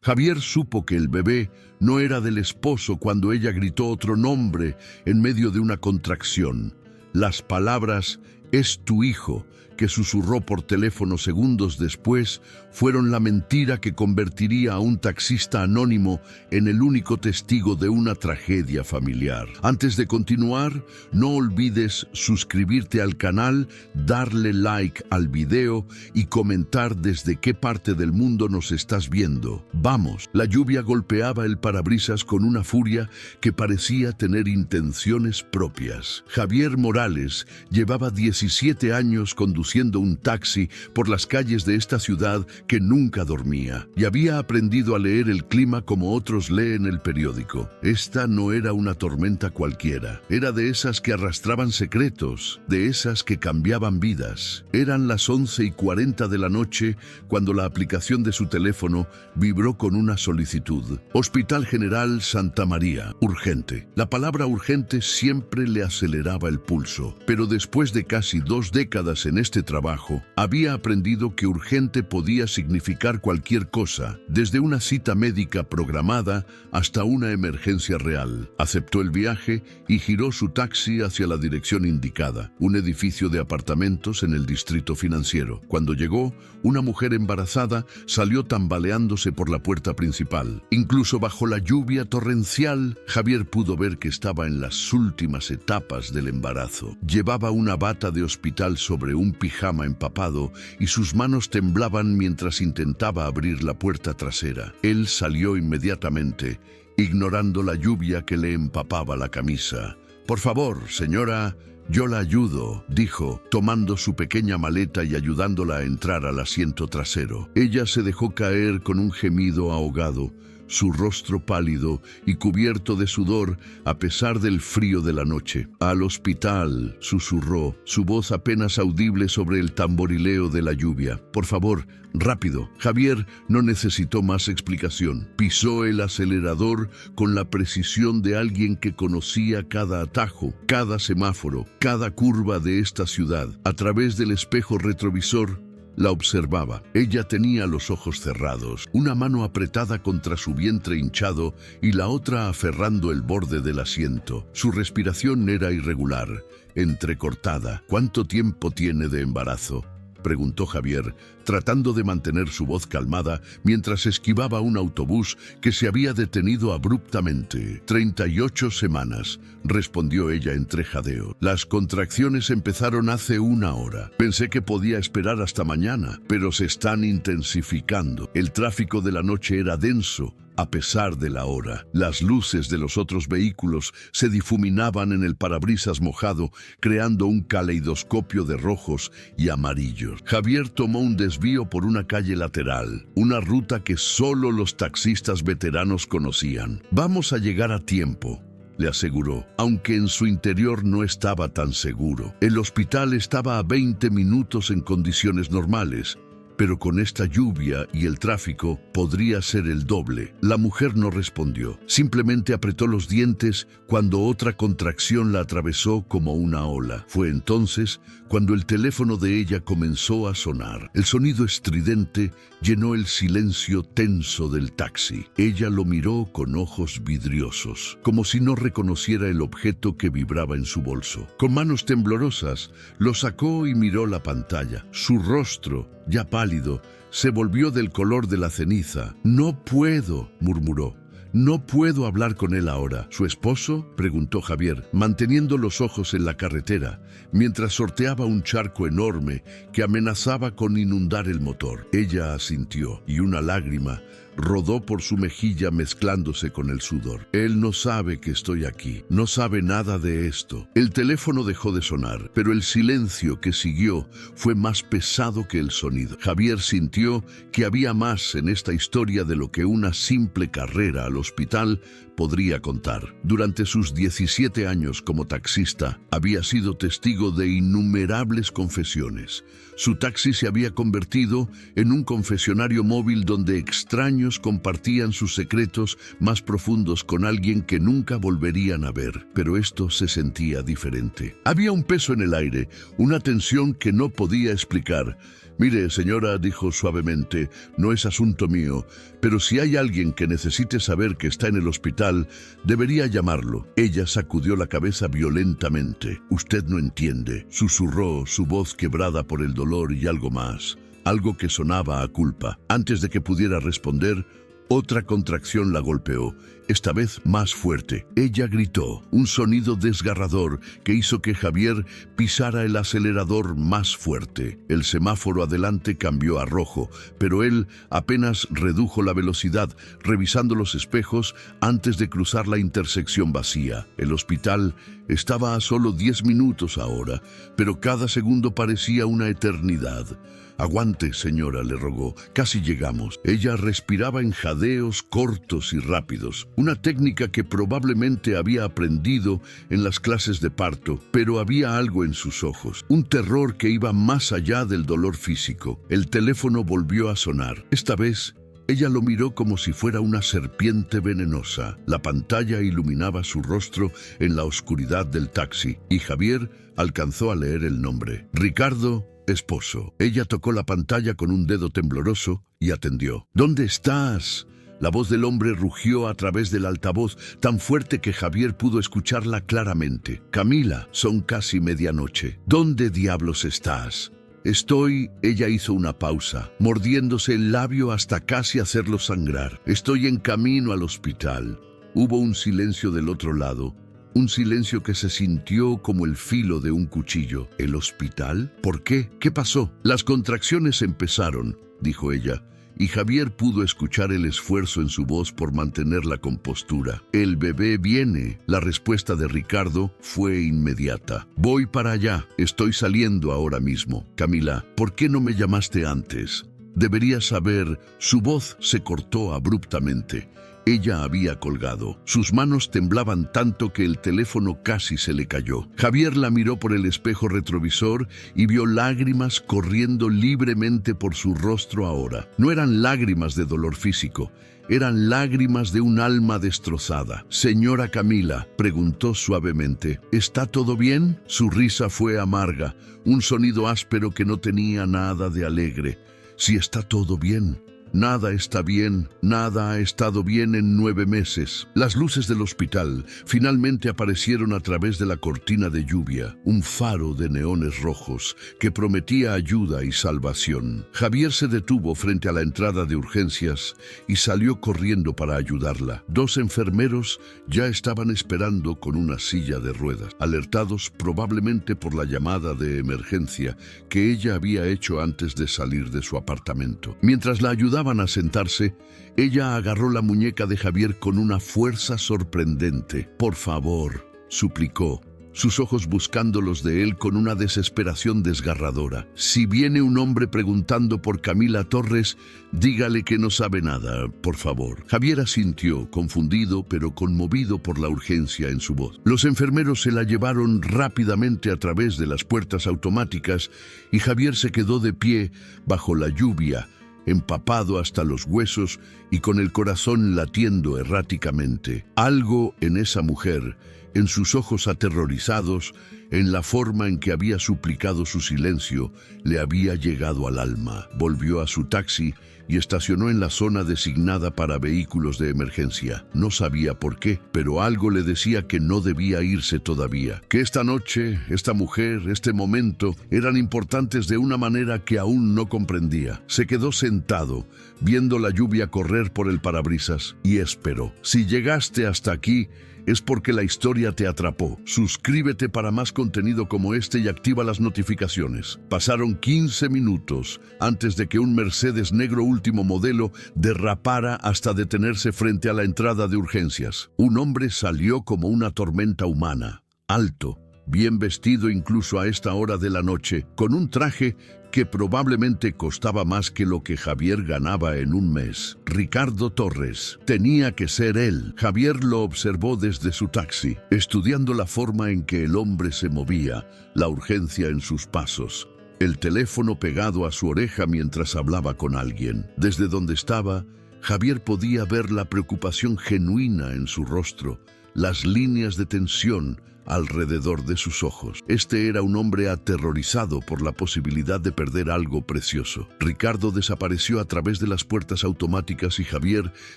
Javier supo que el bebé no era del esposo cuando ella gritó otro nombre en medio de una contracción. Las palabras «es tu hijo», que susurró por teléfono segundos después, fueron la mentira que convertiría a un taxista anónimo en el único testigo de una tragedia familiar. Antes de continuar, no olvides suscribirte al canal, darle like al video y comentar desde qué parte del mundo nos estás viendo. ¡Vamos! La lluvia golpeaba el parabrisas con una furia que parecía tener intenciones propias. Javier Morales llevaba 17 años conduciendo un taxi por las calles de esta ciudad que nunca dormía, y había aprendido a leer el clima como otros leen el periódico. Esta no era una tormenta cualquiera, era de esas que arrastraban secretos, de esas que cambiaban vidas. Eran las 11:40 de la noche cuando la aplicación de su teléfono vibró con una solicitud. Hospital General Santa María, urgente. La palabra urgente siempre le aceleraba el pulso, pero después de casi 2 décadas en este trabajo, había aprendido que urgente podía significar cualquier cosa, desde una cita médica programada hasta una emergencia real. Aceptó el viaje y giró su taxi hacia la dirección indicada, un edificio de apartamentos en el distrito financiero. Cuando llegó, una mujer embarazada salió tambaleándose por la puerta principal. Incluso bajo la lluvia torrencial, Javier pudo ver que estaba en las últimas etapas del embarazo. Llevaba una bata de hospital sobre un pijama empapado y sus manos temblaban mientras intentaba abrir la puerta trasera. Él salió inmediatamente, ignorando la lluvia que le empapaba la camisa. «Por favor, señora, yo la ayudo», dijo, tomando su pequeña maleta y ayudándola a entrar al asiento trasero. Ella se dejó caer con un gemido ahogado, su rostro pálido y cubierto de sudor a pesar del frío de la noche. «Al hospital», susurró, su voz apenas audible sobre el tamborileo de la lluvia. «Por favor, rápido». Javier no necesitó más explicación. Pisó el acelerador con la precisión de alguien que conocía cada atajo, cada semáforo, cada curva de esta ciudad. A través del espejo retrovisor, la observaba. Ella tenía los ojos cerrados, una mano apretada contra su vientre hinchado y la otra aferrando el borde del asiento. Su respiración era irregular, entrecortada. «¿Cuánto tiempo tiene de embarazo?», preguntó Javier, tratando de mantener su voz calmada mientras esquivaba un autobús que se había detenido abruptamente. 38 semanas, respondió ella entre jadeo. «Las contracciones empezaron hace 1 hora. Pensé que podía esperar hasta mañana, pero se están intensificando». El tráfico de la noche era denso, a pesar de la hora. Las luces de los otros vehículos se difuminaban en el parabrisas mojado, creando un caleidoscopio de rojos y amarillos. Javier tomó un desvío por una calle lateral, una ruta que solo los taxistas veteranos conocían. «Vamos a llegar a tiempo», le aseguró, aunque en su interior no estaba tan seguro. El hospital estaba a 20 minutos en condiciones normales, pero con esta lluvia y el tráfico podría ser el doble. La mujer no respondió, simplemente apretó los dientes cuando otra contracción la atravesó como una ola. Fue entonces cuando el teléfono de ella comenzó a sonar. El sonido estridente llenó el silencio tenso del taxi. Ella lo miró con ojos vidriosos, como si no reconociera el objeto que vibraba en su bolso. Con manos temblorosas, lo sacó y miró la pantalla. Su rostro, ya pálido, se volvió del color de la ceniza. «No puedo», murmuró. «No puedo hablar con él ahora». «¿Su esposo?», preguntó Javier, manteniendo los ojos en la carretera, mientras sorteaba un charco enorme que amenazaba con inundar el motor. Ella asintió, y una lágrima rodó por su mejilla mezclándose con el sudor. «Él no sabe que estoy aquí, no sabe nada de esto». El teléfono dejó de sonar, pero el silencio que siguió fue más pesado que el sonido. Javier sintió que había más en esta historia de lo que una simple carrera al hospital podría contar. Durante sus 17 años como taxista, había sido testigo de innumerables confesiones. Su taxi se había convertido en un confesionario móvil donde extraños años compartían sus secretos más profundos con alguien que nunca volverían a ver, pero esto se sentía diferente. Había un peso en el aire, una tensión que no podía explicar. «Mire, señora», dijo suavemente, «no es asunto mío, pero si hay alguien que necesite saber que está en el hospital, debería llamarlo». Ella sacudió la cabeza violentamente. «Usted no entiende», susurró, su voz quebrada por el dolor y algo más, algo que sonaba a culpa. Antes de que pudiera responder, otra contracción la golpeó, esta vez más fuerte. Ella gritó, un sonido desgarrador que hizo que Javier pisara el acelerador más fuerte. El semáforo adelante cambió a rojo, pero él apenas redujo la velocidad, revisando los espejos antes de cruzar la intersección vacía. El hospital estaba a solo 10 minutos ahora, pero cada segundo parecía una eternidad. «Aguante, señora», le rogó. «Casi llegamos». Ella respiraba en jadeos cortos y rápidos, una técnica que probablemente había aprendido en las clases de parto, pero había algo en sus ojos, un terror que iba más allá del dolor físico. El teléfono volvió a sonar. Esta vez, ella lo miró como si fuera una serpiente venenosa. La pantalla iluminaba su rostro en la oscuridad del taxi, y Javier alcanzó a leer el nombre. «Ricardo, esposo». Ella tocó la pantalla con un dedo tembloroso y atendió. «¿Dónde estás?». La voz del hombre rugió a través del altavoz, tan fuerte que Javier pudo escucharla claramente. «Camila, son casi medianoche. ¿Dónde diablos estás?». «Estoy», ella hizo una pausa, mordiéndose el labio hasta casi hacerlo sangrar. «Estoy en camino al hospital». Hubo un silencio del otro lado. Un silencio que se sintió como el filo de un cuchillo. «¿El hospital? ¿Por qué? ¿Qué pasó?». «Las contracciones empezaron», dijo ella, y Javier pudo escuchar el esfuerzo en su voz por mantener la compostura. «El bebé viene». La respuesta de Ricardo fue inmediata. «Voy para allá. Estoy saliendo ahora mismo». «Camila, ¿por qué no me llamaste antes? Deberías saber». Su voz se cortó abruptamente. Ella había colgado. Sus manos temblaban tanto que el teléfono casi se le cayó. Javier la miró por el espejo retrovisor y vio lágrimas corriendo libremente por su rostro ahora. No eran lágrimas de dolor físico, eran lágrimas de un alma destrozada. «Señora Camila», preguntó suavemente, «¿está todo bien?». Su risa fue amarga, un sonido áspero que no tenía nada de alegre. «Si está todo bien». «Nada está bien, nada ha estado bien en 9 meses». Las luces del hospital finalmente aparecieron a través de la cortina de lluvia, un faro de neones rojos que prometía ayuda y salvación. Javier se detuvo frente a la entrada de urgencias y salió corriendo para ayudarla. 2 enfermeros ya estaban esperando con una silla de ruedas, alertados probablemente por la llamada de emergencia que ella había hecho antes de salir de su apartamento. Mientras la ayudaban a sentarse, ella agarró la muñeca de Javier con una fuerza sorprendente. «Por favor», suplicó, sus ojos buscando los de él con una desesperación desgarradora. «Si viene un hombre preguntando por Camila Torres, dígale que no sabe nada, por favor». Javier asintió, confundido pero conmovido por la urgencia en su voz. Los enfermeros se la llevaron rápidamente a través de las puertas automáticas y Javier se quedó de pie bajo la lluvia, empapado hasta los huesos y con el corazón latiendo erráticamente. Algo en esa mujer, en sus ojos aterrorizados, en la forma en que había suplicado su silencio, le había llegado al alma. Volvió a su taxi y estacionó en la zona designada para vehículos de emergencia. No sabía por qué, pero algo le decía que no debía irse todavía, que esta noche, esta mujer, este momento, eran importantes de una manera que aún no comprendía. Se quedó sentado, viendo la lluvia correr por el parabrisas, y esperó. Si llegaste hasta aquí, es porque la historia te atrapó. Suscríbete para más contenido como este y activa las notificaciones. Pasaron 15 minutos antes de que un Mercedes negro último modelo derrapara hasta detenerse frente a la entrada de urgencias. Un hombre salió como una tormenta humana, alto, bien vestido incluso a esta hora de la noche, con un traje que probablemente costaba más que lo que Javier ganaba en un mes. Ricardo Torres. Tenía que ser él. Javier lo observó desde su taxi, estudiando la forma en que el hombre se movía, la urgencia en sus pasos, el teléfono pegado a su oreja mientras hablaba con alguien. Desde donde estaba, Javier podía ver la preocupación genuina en su rostro, las líneas de tensión alrededor de sus ojos. Este era un hombre aterrorizado por la posibilidad de perder algo precioso. Ricardo desapareció a través de las puertas automáticas y Javier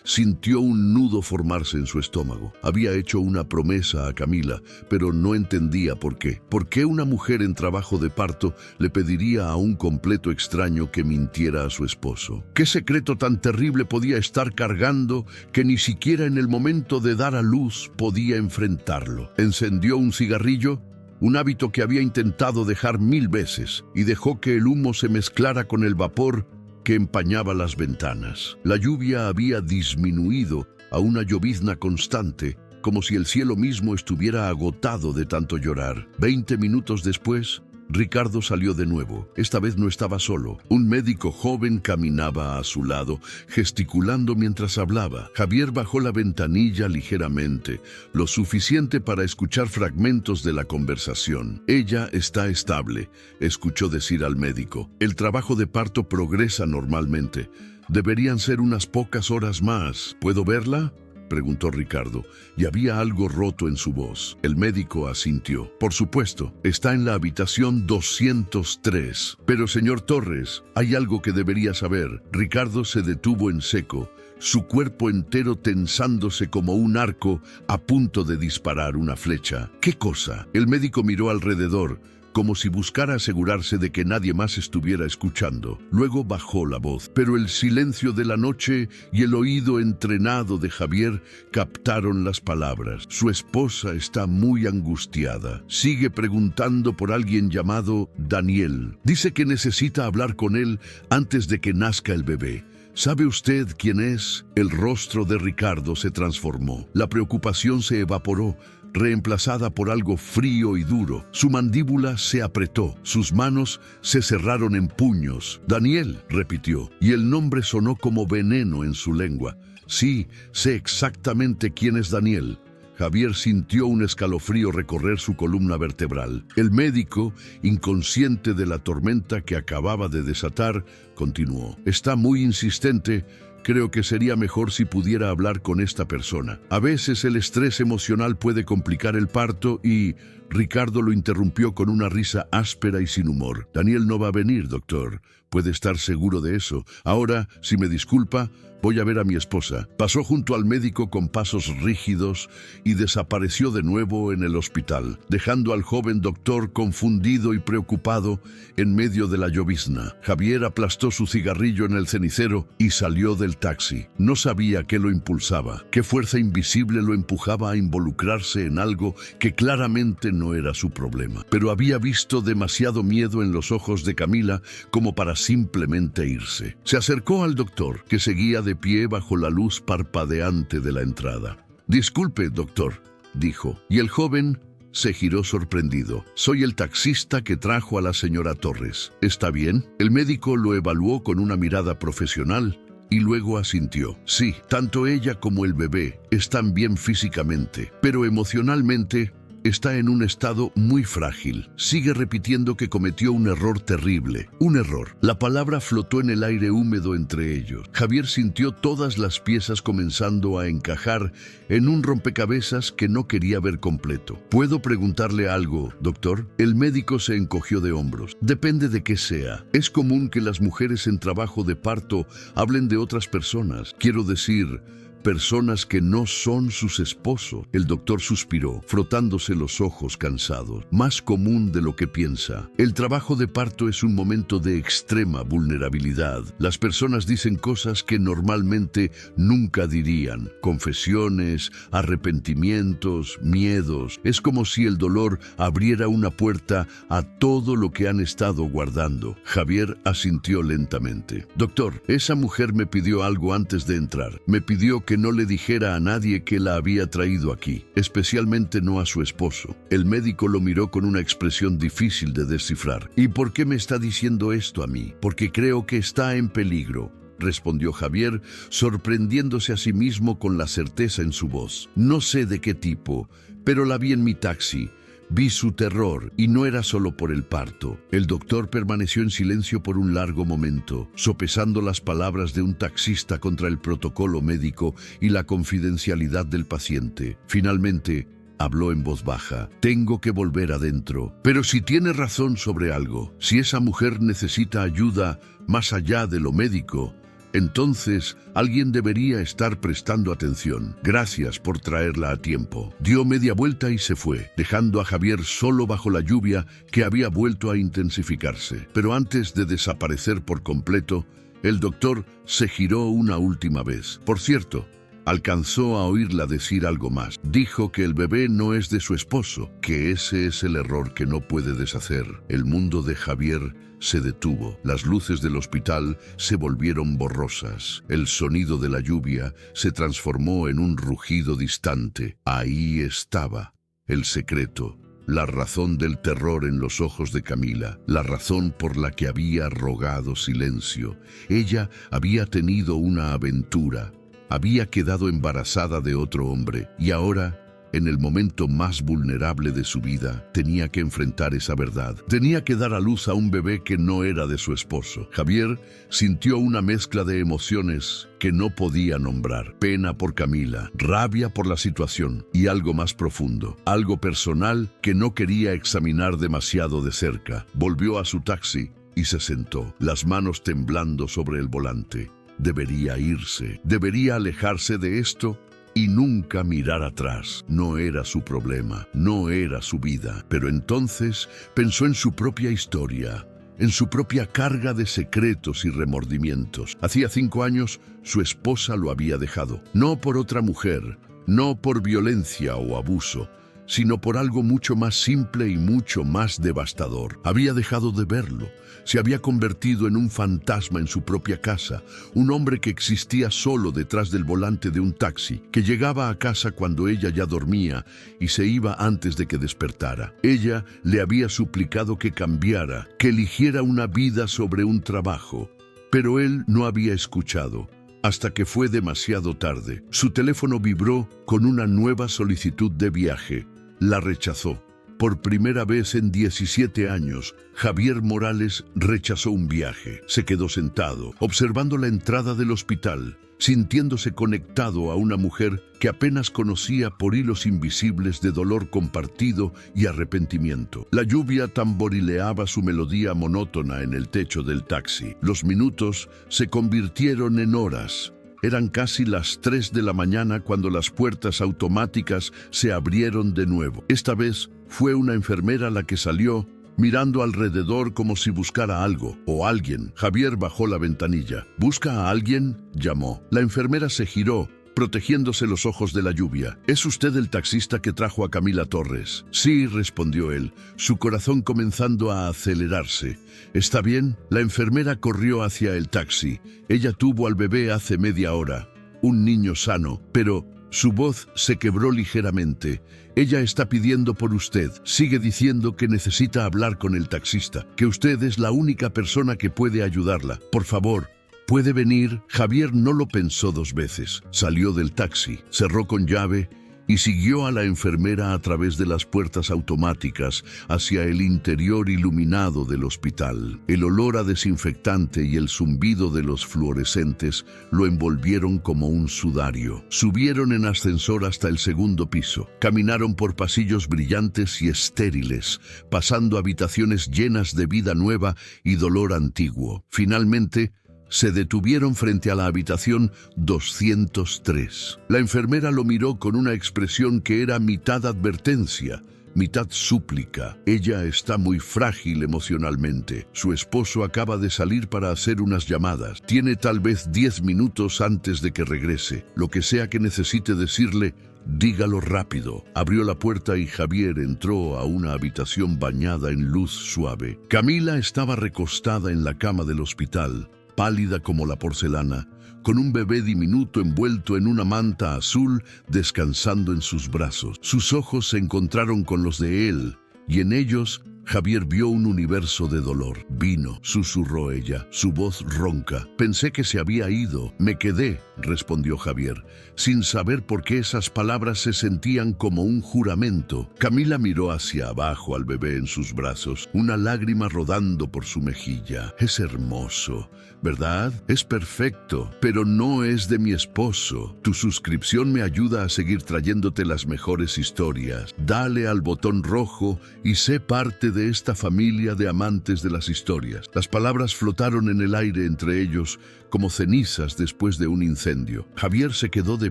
sintió un nudo formarse en su estómago. Había hecho una promesa a Camila, pero no entendía por qué. ¿Por qué una mujer en trabajo de parto le pediría a un completo extraño que mintiera a su esposo? ¿Qué secreto tan terrible podía estar cargando que ni siquiera en el momento de dar a luz podía enfrentarlo? Encendió un cigarrillo, un hábito que había intentado dejar 1000 veces, y dejó que el humo se mezclara con el vapor que empañaba las ventanas. La lluvia había disminuido a una llovizna constante, como si el cielo mismo estuviera agotado de tanto llorar. 20 minutos después, Ricardo salió de nuevo. Esta vez no estaba solo. Un médico joven caminaba a su lado, gesticulando mientras hablaba. Javier bajó la ventanilla ligeramente, lo suficiente para escuchar fragmentos de la conversación. «Ella está estable», escuchó decir al médico. «El trabajo de parto progresa normalmente. Deberían ser unas pocas horas más. ¿Puedo verla?», preguntó Ricardo, y había algo roto en su voz. El médico asintió. «Por supuesto, está en la habitación 203. Pero, señor Torres, hay algo que debería saber». Ricardo se detuvo en seco, su cuerpo entero tensándose como un arco a punto de disparar una flecha. «¿Qué cosa?». El médico miró alrededor, como si buscara asegurarse de que nadie más estuviera escuchando. Luego bajó la voz, pero el silencio de la noche y el oído entrenado de Javier captaron las palabras. «Su esposa está muy angustiada. Sigue preguntando por alguien llamado Daniel. Dice que necesita hablar con él antes de que nazca el bebé. ¿Sabe usted quién es?». El rostro de Ricardo se transformó. La preocupación se evaporó, reemplazada por algo frío y duro. Su mandíbula se apretó, sus manos se cerraron en puños. «Daniel», repitió, y el nombre sonó como veneno en su lengua. «Sí, sé exactamente quién es Daniel». Javier sintió un escalofrío recorrer su columna vertebral. El médico, inconsciente de la tormenta que acababa de desatar, continuó. «Está muy insistente. Creo que sería mejor si pudiera hablar con esta persona. A veces el estrés emocional puede complicar el parto y...». Ricardo lo interrumpió con una risa áspera y sin humor. «Daniel no va a venir, doctor. Puede estar seguro de eso. Ahora, si me disculpa, voy a ver a mi esposa». Pasó junto al médico con pasos rígidos y desapareció de nuevo en el hospital, dejando al joven doctor confundido y preocupado en medio de la llovizna. Javier aplastó su cigarrillo en el cenicero y salió del taxi. No sabía qué lo impulsaba, qué fuerza invisible lo empujaba a involucrarse en algo que claramente no era su problema. Pero había visto demasiado miedo en los ojos de Camila como para simplemente irse. Se acercó al doctor, que seguía de pie bajo la luz parpadeante de la entrada. «Disculpe, doctor», dijo, y el joven se giró sorprendido. «Soy el taxista que trajo a la señora Torres. ¿Está bien?». El médico lo evaluó con una mirada profesional y luego asintió. «Sí, tanto ella como el bebé están bien físicamente, pero emocionalmente está en un estado muy frágil. Sigue repitiendo que cometió un error terrible. Un error». La palabra flotó en el aire húmedo entre ellos. Javier sintió todas las piezas comenzando a encajar en un rompecabezas que no quería ver completo. «¿Puedo preguntarle algo, doctor?». El médico se encogió de hombros. «Depende de qué sea. Es común que las mujeres en trabajo de parto hablen de otras personas. Quiero decir, personas que no son sus esposos». El doctor suspiró, frotándose los ojos cansados. «Más común de lo que piensa. El trabajo de parto es un momento de extrema vulnerabilidad. Las personas dicen cosas que normalmente nunca dirían. Confesiones, arrepentimientos, miedos. Es como si el dolor abriera una puerta a todo lo que han estado guardando». Javier asintió lentamente. «Doctor, esa mujer me pidió algo antes de entrar. Me pidió que no le dijera a nadie que la había traído aquí, especialmente no a su esposo». El médico lo miró con una expresión difícil de descifrar. «¿Y por qué me está diciendo esto a mí?». «Porque creo que está en peligro», respondió Javier, sorprendiéndose a sí mismo con la certeza en su voz. «No sé de qué tipo, pero la vi en mi taxi. Vi su terror, y no era solo por el parto. El doctor permaneció en silencio por un largo momento, sopesando las palabras de un taxista contra el protocolo médico y la confidencialidad del paciente. Finalmente, habló en voz baja. Tengo que volver adentro. Pero si tiene razón sobre algo, si esa mujer necesita ayuda más allá de lo médico, entonces alguien debería estar prestando atención. Gracias por traerla a tiempo. Dio media vuelta y se fue, dejando a Javier solo bajo la lluvia que había vuelto a intensificarse. Pero antes de desaparecer por completo, el doctor se giró una última vez. Por cierto, alcanzó a oírla decir algo más. Dijo que el bebé no es de su esposo, que ese es el error que no puede deshacer. El mundo de Javier se detuvo. Las luces del hospital se volvieron borrosas. El sonido de la lluvia se transformó en un rugido distante. Ahí estaba el secreto, la razón del terror en los ojos de Camila, la razón por la que había rogado silencio. Ella había tenido una aventura. Había quedado embarazada de otro hombre y ahora, en el momento más vulnerable de su vida, tenía que enfrentar esa verdad. Tenía que dar a luz a un bebé que no era de su esposo. Javier sintió una mezcla de emociones que no podía nombrar. Pena por Camila, rabia por la situación y algo más profundo, algo personal que no quería examinar demasiado de cerca. Volvió a su taxi y se sentó, las manos temblando sobre el volante. Debería irse, debería alejarse de esto y nunca mirar atrás. No era su problema, no era su vida. Pero entonces pensó en su propia historia, en su propia carga de secretos y remordimientos. Hacía 5 años, su esposa lo había dejado. No por otra mujer, no por violencia o abuso, sino por algo mucho más simple y mucho más devastador. Había dejado de verlo. Se había convertido en un fantasma en su propia casa, un hombre que existía solo detrás del volante de un taxi, que llegaba a casa cuando ella ya dormía y se iba antes de que despertara. Ella le había suplicado que cambiara, que eligiera una vida sobre un trabajo, pero él no había escuchado. Hasta que fue demasiado tarde. Su teléfono vibró con una nueva solicitud de viaje. La rechazó. Por primera vez en 17 años, Javier Morales rechazó un viaje. Se quedó sentado, observando la entrada del hospital, sintiéndose conectado a una mujer que apenas conocía por hilos invisibles de dolor compartido y arrepentimiento. La lluvia tamborileaba su melodía monótona en el techo del taxi. Los minutos se convirtieron en horas. Eran casi las 3 de la mañana cuando las puertas automáticas se abrieron de nuevo. Esta vez fue una enfermera la que salió, mirando alrededor como si buscara algo o alguien. Javier bajó la ventanilla. ¿Busca a alguien?, llamó. La enfermera se giró, protegiéndose los ojos de la lluvia. ¿Es usted el taxista que trajo a Camila Torres? Sí, respondió él, su corazón comenzando a acelerarse. ¿Está bien? La enfermera corrió hacia el taxi. Ella tuvo al bebé hace media hora. Un niño sano, pero su voz se quebró ligeramente. Ella está pidiendo por usted. Sigue diciendo que necesita hablar con el taxista, que usted es la única persona que puede ayudarla. Por favor, ¿puede venir? Javier no lo pensó 2 veces. Salió del taxi, cerró con llave y siguió a la enfermera a través de las puertas automáticas hacia el interior iluminado del hospital. El olor a desinfectante y el zumbido de los fluorescentes lo envolvieron como un sudario. Subieron en ascensor hasta el 2.º piso. Caminaron por pasillos brillantes y estériles, pasando habitaciones llenas de vida nueva y dolor antiguo. Finalmente, se detuvieron frente a la habitación 203. La enfermera lo miró con una expresión que era mitad advertencia, mitad súplica. Ella está muy frágil emocionalmente. Su esposo acaba de salir para hacer unas llamadas. Tiene tal vez 10 minutos antes de que regrese. Lo que sea que necesite decirle, dígalo rápido. Abrió la puerta y Javier entró a una habitación bañada en luz suave. Camila estaba recostada en la cama del hospital, pálida como la porcelana, con un bebé diminuto envuelto en una manta azul descansando en sus brazos. Sus ojos se encontraron con los de él, y en ellos Javier vio un universo de dolor. Vino, susurró ella, su voz ronca. Pensé que se había ido. Me quedé, respondió Javier, sin saber por qué esas palabras se sentían como un juramento. Camila miró hacia abajo al bebé en sus brazos, una lágrima rodando por su mejilla. Es hermoso, ¿verdad? Es perfecto, pero no es de mi esposo. Tu suscripción me ayuda a seguir trayéndote las mejores historias. Dale al botón rojo y sé parte de esta familia de amantes de las historias. Las palabras flotaron en el aire entre ellos como cenizas después de un incendio. Javier se quedó de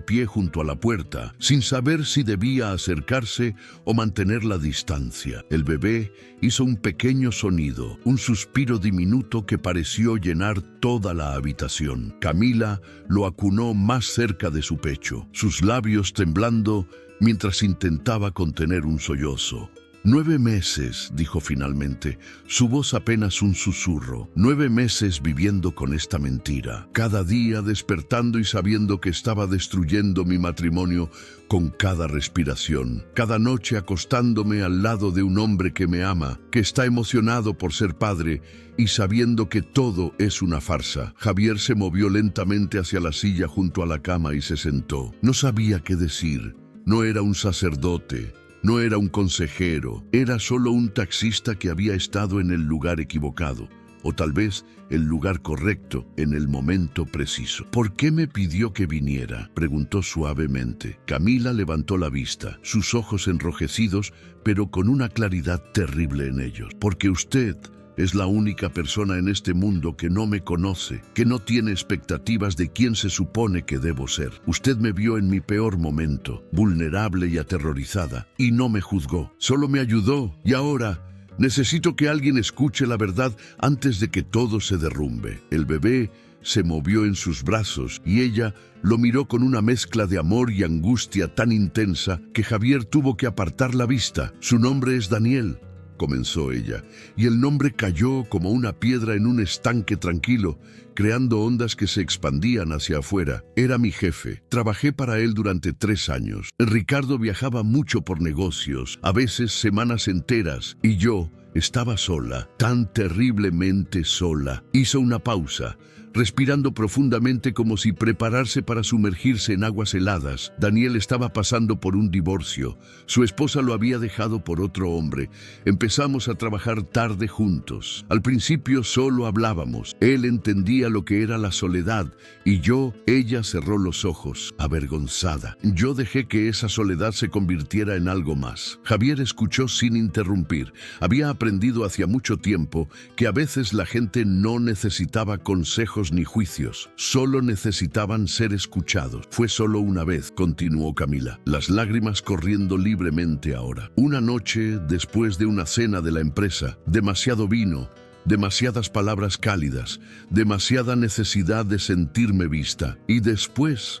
pie junto a la puerta, sin saber si debía acercarse o mantener la distancia. El bebé hizo un pequeño sonido, un suspiro diminuto que pareció llenar toda la habitación. Camila lo acunó más cerca de su pecho, sus labios temblando mientras intentaba contener un sollozo. 9 meses, dijo finalmente, su voz apenas un susurro. 9 meses viviendo con esta mentira, cada día despertando y sabiendo que estaba destruyendo mi matrimonio con cada respiración, cada noche acostándome al lado de un hombre que me ama, que está emocionado por ser padre y sabiendo que todo es una farsa. Javier se movió lentamente hacia la silla junto a la cama y se sentó. No sabía qué decir. No era un sacerdote. No era un consejero, era solo un taxista que había estado en el lugar equivocado, o tal vez el lugar correcto en el momento preciso. ¿Por qué me pidió que viniera?, preguntó suavemente. Camila levantó la vista, sus ojos enrojecidos, pero con una claridad terrible en ellos. Porque usted es la única persona en este mundo que no me conoce, que no tiene expectativas de quién se supone que debo ser. Usted me vio en mi peor momento, vulnerable y aterrorizada, y no me juzgó, solo me ayudó. Y ahora necesito que alguien escuche la verdad antes de que todo se derrumbe. El bebé se movió en sus brazos y ella lo miró con una mezcla de amor y angustia tan intensa que Javier tuvo que apartar la vista. Su nombre es Daniel, comenzó ella, y el nombre cayó como una piedra en un estanque tranquilo, creando ondas que se expandían hacia afuera. Era mi jefe. Trabajé para él durante 3 años. Ricardo viajaba mucho por negocios, a veces semanas enteras, y yo estaba sola, tan terriblemente sola. Hizo una pausa, respirando profundamente como si prepararse para sumergirse en aguas heladas. Daniel estaba pasando por un divorcio. Su esposa lo había dejado por otro hombre. Empezamos a trabajar tarde juntos. Al principio solo hablábamos. Él entendía lo que era la soledad y ella cerró los ojos, avergonzada. Yo dejé que esa soledad se convirtiera en algo más. Javier escuchó sin interrumpir. Había aprendido hacía mucho tiempo que a veces la gente no necesitaba consejos ni juicios, solo necesitaban ser escuchados. Fue solo una vez, continuó Camila, las lágrimas corriendo libremente ahora. Una noche, después de una cena de la empresa, demasiado vino, demasiadas palabras cálidas, demasiada necesidad de sentirme vista. Y después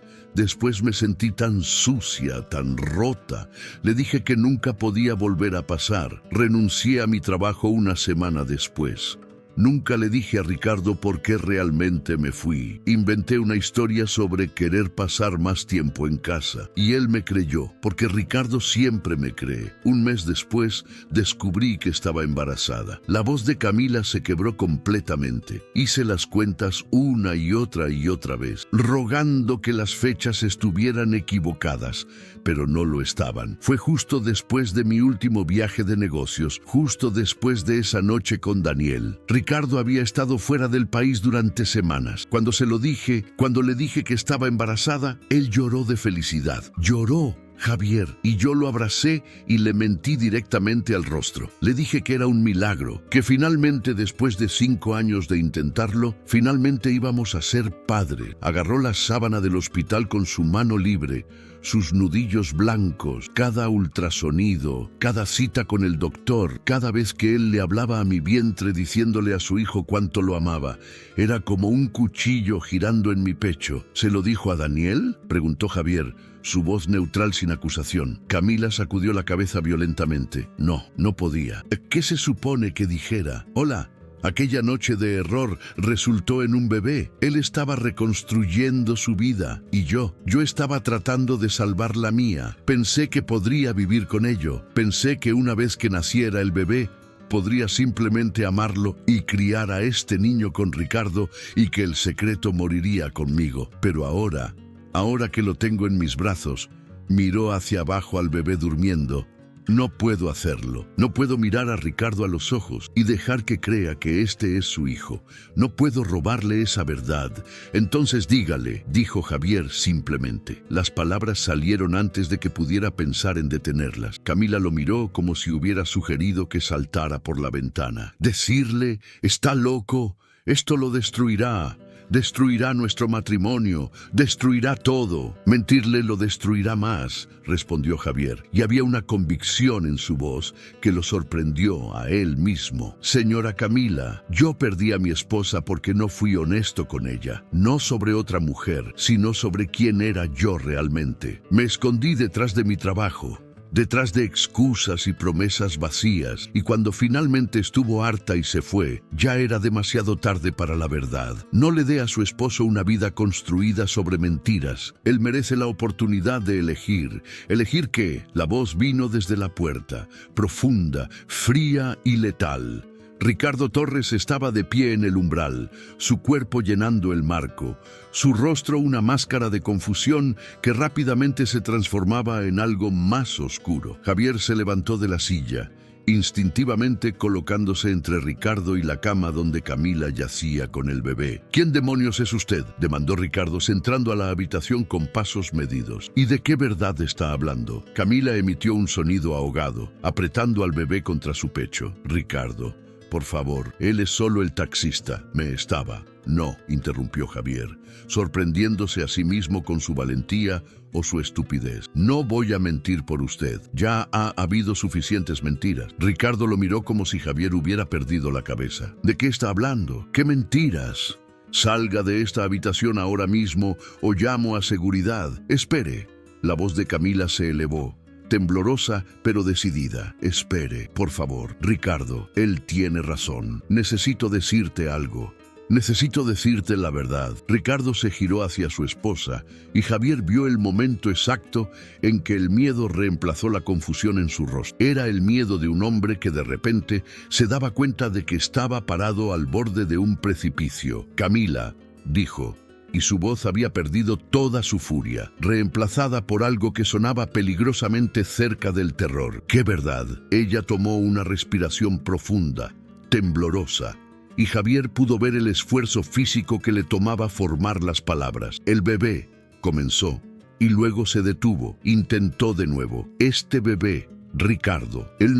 me sentí tan sucia, tan rota. Le dije que nunca podía volver a pasar. Renuncié a mi trabajo una semana después. Nunca le dije a Ricardo por qué realmente me fui. Inventé una historia sobre querer pasar más tiempo en casa. Y él me creyó, porque Ricardo siempre me cree. Un mes después, descubrí que estaba embarazada. La voz de Camila se quebró completamente. Hice las cuentas una y otra vez, rogando que las fechas estuvieran equivocadas, pero no lo estaban. Fue justo después de mi último viaje de negocios, justo después de esa noche con Daniel. Ricardo había estado fuera del país durante semanas. Cuando le dije que estaba embarazada, él lloró de felicidad. Lloró, Javier, y yo lo abracé y le mentí directamente al rostro. Le dije que era un milagro, que finalmente, después de 5 años de intentarlo, finalmente íbamos a ser padre. Agarró la sábana del hospital con su mano libre, sus nudillos blancos, cada ultrasonido, cada cita con el doctor, cada vez que él le hablaba a mi vientre diciéndole a su hijo cuánto lo amaba. Era como un cuchillo girando en mi pecho. ¿Se lo dijo a Daniel?, preguntó Javier, su voz neutral sin acusación. Camila sacudió la cabeza violentamente. No podía. ¿Qué se supone que dijera? Hola. Aquella noche de error resultó en un bebé. Él estaba reconstruyendo su vida y yo estaba tratando de salvar la mía. Pensé que podría vivir con ello. Pensé que una vez que naciera el bebé, Podría simplemente amarlo y criar a este niño con Ricardo y que el secreto moriría conmigo. Pero ahora que lo tengo en mis brazos, miró hacia abajo al bebé durmiendo. No puedo hacerlo. No puedo mirar a Ricardo a los ojos y dejar que crea que este es su hijo. No puedo robarle esa verdad. Entonces dígale, dijo Javier simplemente. Las palabras salieron antes de que pudiera pensar en detenerlas. Camila lo miró como si hubiera sugerido que saltara por la ventana. Decirle, está loco, esto lo destruirá. Destruirá nuestro matrimonio, destruirá todo. Mentirle lo destruirá más, respondió Javier, y había una convicción en su voz que lo sorprendió a él mismo. Señora Camila, yo perdí a mi esposa porque no fui honesto con ella, no sobre otra mujer, sino sobre quién era yo realmente. Me escondí detrás de mi trabajo, detrás de excusas y promesas vacías, y cuando finalmente estuvo harta y se fue, ya era demasiado tarde para la verdad. No le dé a su esposo una vida construida sobre mentiras. Él merece la oportunidad de elegir. ¿Elegir qué? La voz vino desde la puerta, profunda, fría y letal. Ricardo Torres estaba de pie en el umbral, su cuerpo llenando el marco, su rostro una máscara de confusión que rápidamente se transformaba en algo más oscuro. Javier se levantó de la silla, instintivamente colocándose entre Ricardo y la cama donde Camila yacía con el bebé. ¿Quién demonios es usted?, demandó Ricardo, entrando a la habitación con pasos medidos. ¿Y de qué verdad está hablando? Camila emitió un sonido ahogado, apretando al bebé contra su pecho. Ricardo, por favor, él es solo el taxista. Me estaba. No, interrumpió Javier, sorprendiéndose a sí mismo con su valentía o su estupidez. No voy a mentir por usted. Ya ha habido suficientes mentiras. Ricardo lo miró como si Javier hubiera perdido la cabeza. ¿De qué está hablando? ¿Qué mentiras? Salga de esta habitación ahora mismo o llamo a seguridad. Espere. La voz de Camila se elevó, temblorosa pero decidida. Espere, por favor. Ricardo, él tiene razón. Necesito decirte algo. Necesito decirte la verdad. Ricardo se giró hacia su esposa y Javier vio el momento exacto en que el miedo reemplazó la confusión en su rostro. Era el miedo de un hombre que de repente se daba cuenta de que estaba parado al borde de un precipicio. Camila, dijo, y su voz había perdido toda su furia, reemplazada por algo que sonaba peligrosamente cerca del terror. ¡Qué verdad! Ella tomó una respiración profunda, temblorosa, y Javier pudo ver el esfuerzo físico que le tomaba formar las palabras. El bebé, comenzó, y luego se detuvo. Intentó de nuevo. Este bebé, Ricardo, él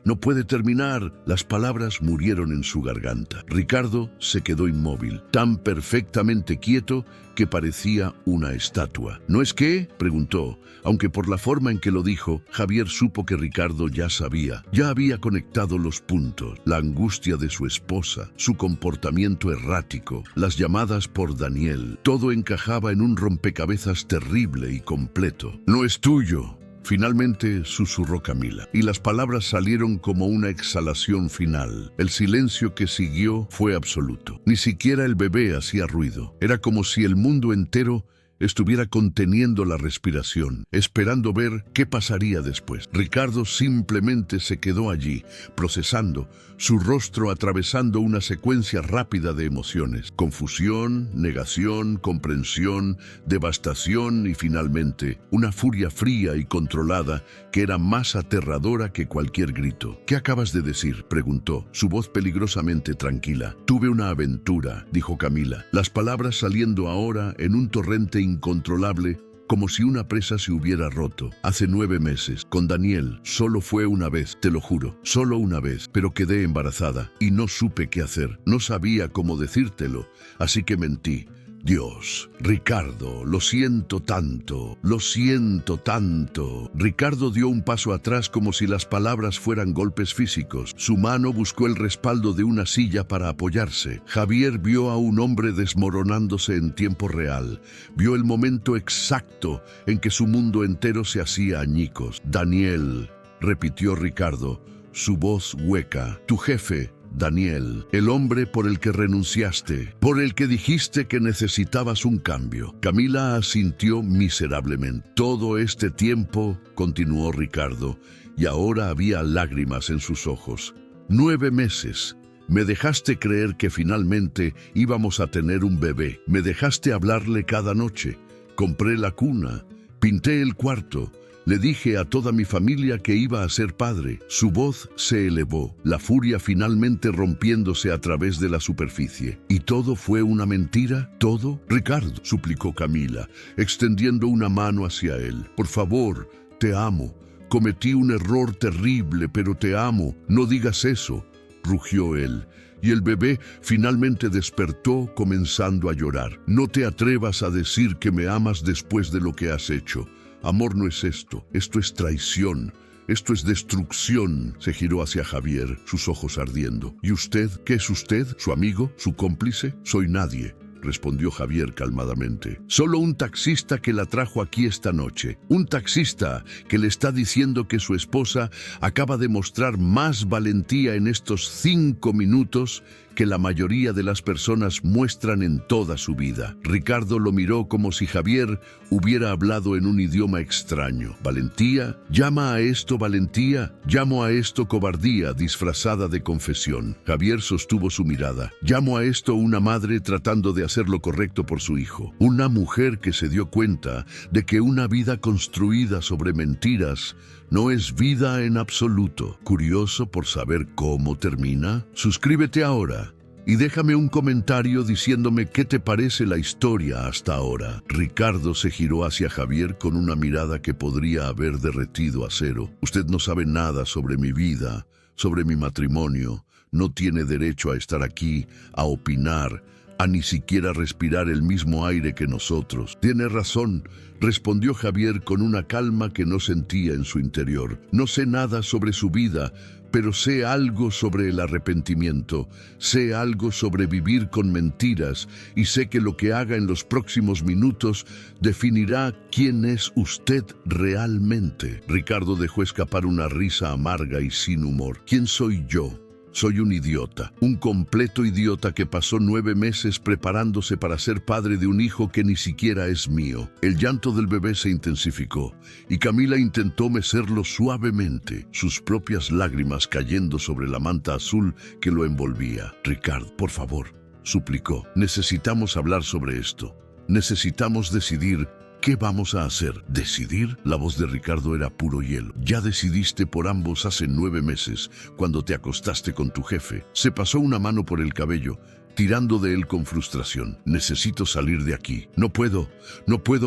no puede terminar. Las palabras murieron en su garganta. Ricardo se quedó inmóvil, tan perfectamente quieto que parecía una estatua. ¿No es qué?, preguntó, aunque por la forma en que lo dijo, Javier supo que Ricardo ya sabía. Ya había conectado los puntos, la angustia de su esposa, su comportamiento errático, las llamadas por Daniel. Todo encajaba en un rompecabezas terrible y completo. No es tuyo. Finalmente susurró Camila, y las palabras salieron como una exhalación final. El silencio que siguió fue absoluto. Ni siquiera el bebé hacía ruido. Era como si el mundo entero estuviera conteniendo la respiración, esperando ver qué pasaría después. Ricardo simplemente se quedó allí, procesando, su rostro atravesando una secuencia rápida de emociones: confusión, negación, comprensión, devastación y finalmente una furia fría y controlada que era más aterradora que cualquier grito. ¿Qué acabas de decir?, preguntó, su voz peligrosamente tranquila. Tuve una aventura, dijo Camila, las palabras saliendo ahora en un torrente incontrolable, como si una presa se hubiera roto. Hace 9 meses, con Daniel. Solo fue una vez, te lo juro, solo una vez, pero quedé embarazada y no supe qué hacer. No sabía cómo decírtelo, así que mentí. Dios, Ricardo, lo siento tanto, lo siento tanto. Ricardo dio un paso atrás como si las palabras fueran golpes físicos. Su mano buscó el respaldo de una silla para apoyarse. Javier vio a un hombre desmoronándose en tiempo real. Vio el momento exacto en que su mundo entero se hacía añicos. Daniel, repitió Ricardo, su voz hueca. Tu jefe, Daniel, el hombre por el que renunciaste, por el que dijiste que necesitabas un cambio. Camila asintió miserablemente. Todo este tiempo, continuó Ricardo, y ahora había lágrimas en sus ojos. 9 meses. Me dejaste creer que finalmente íbamos a tener un bebé. Me dejaste hablarle cada noche. Compré la cuna, pinté el cuarto. Le dije a toda mi familia que iba a ser padre. Su voz se elevó, la furia finalmente rompiéndose a través de la superficie. ¿Y todo fue una mentira? ¿Todo? Ricardo, suplicó Camila, extendiendo una mano hacia él. Por favor, te amo. Cometí un error terrible, pero te amo. No digas eso, rugió él. Y el bebé finalmente despertó comenzando a llorar. No te atrevas a decir que me amas después de lo que has hecho. Amor no es esto es traición, esto es destrucción. Se giró hacia Javier, sus ojos ardiendo. ¿Y usted? ¿Qué es usted? ¿Su amigo? ¿Su cómplice? Soy nadie, respondió Javier calmadamente. Solo un taxista que la trajo aquí esta noche. Un taxista que le está diciendo que su esposa acaba de mostrar más valentía en estos 5 minutos que la mayoría de las personas muestran en toda su vida. Ricardo lo miró como si Javier hubiera hablado en un idioma extraño. ¿Valentía? ¿Llama a esto valentía? Llamo a esto cobardía disfrazada de confesión. Javier sostuvo su mirada. Llamo a esto una madre tratando de hacer lo correcto por su hijo. Una mujer que se dio cuenta de que una vida construida sobre mentiras no es vida en absoluto. ¿Curioso por saber cómo termina? Suscríbete ahora y déjame un comentario diciéndome qué te parece la historia hasta ahora. Ricardo se giró hacia Javier con una mirada que podría haber derretido acero. Usted no sabe nada sobre mi vida, sobre mi matrimonio. No tiene derecho a estar aquí, a opinar, a ni siquiera respirar el mismo aire que nosotros. Tiene razón, respondió Javier con una calma que no sentía en su interior. No sé nada sobre su vida, pero sé algo sobre el arrepentimiento, sé algo sobre vivir con mentiras y sé que lo que haga en los próximos minutos definirá quién es usted realmente. Ricardo dejó escapar una risa amarga y sin humor. ¿Quién soy yo? Soy un idiota, un completo idiota que pasó 9 meses preparándose para ser padre de un hijo que ni siquiera es mío. El llanto del bebé se intensificó y Camila intentó mecerlo suavemente, sus propias lágrimas cayendo sobre la manta azul que lo envolvía. Ricardo, por favor, suplicó, necesitamos hablar sobre esto. Necesitamos decidir. ¿Qué vamos a hacer? ¿Decidir? La voz de Ricardo era puro hielo. Ya decidiste por ambos hace 9 meses, cuando te acostaste con tu jefe. Se pasó una mano por el cabello, tirando de él con frustración. Necesito salir de aquí. No puedo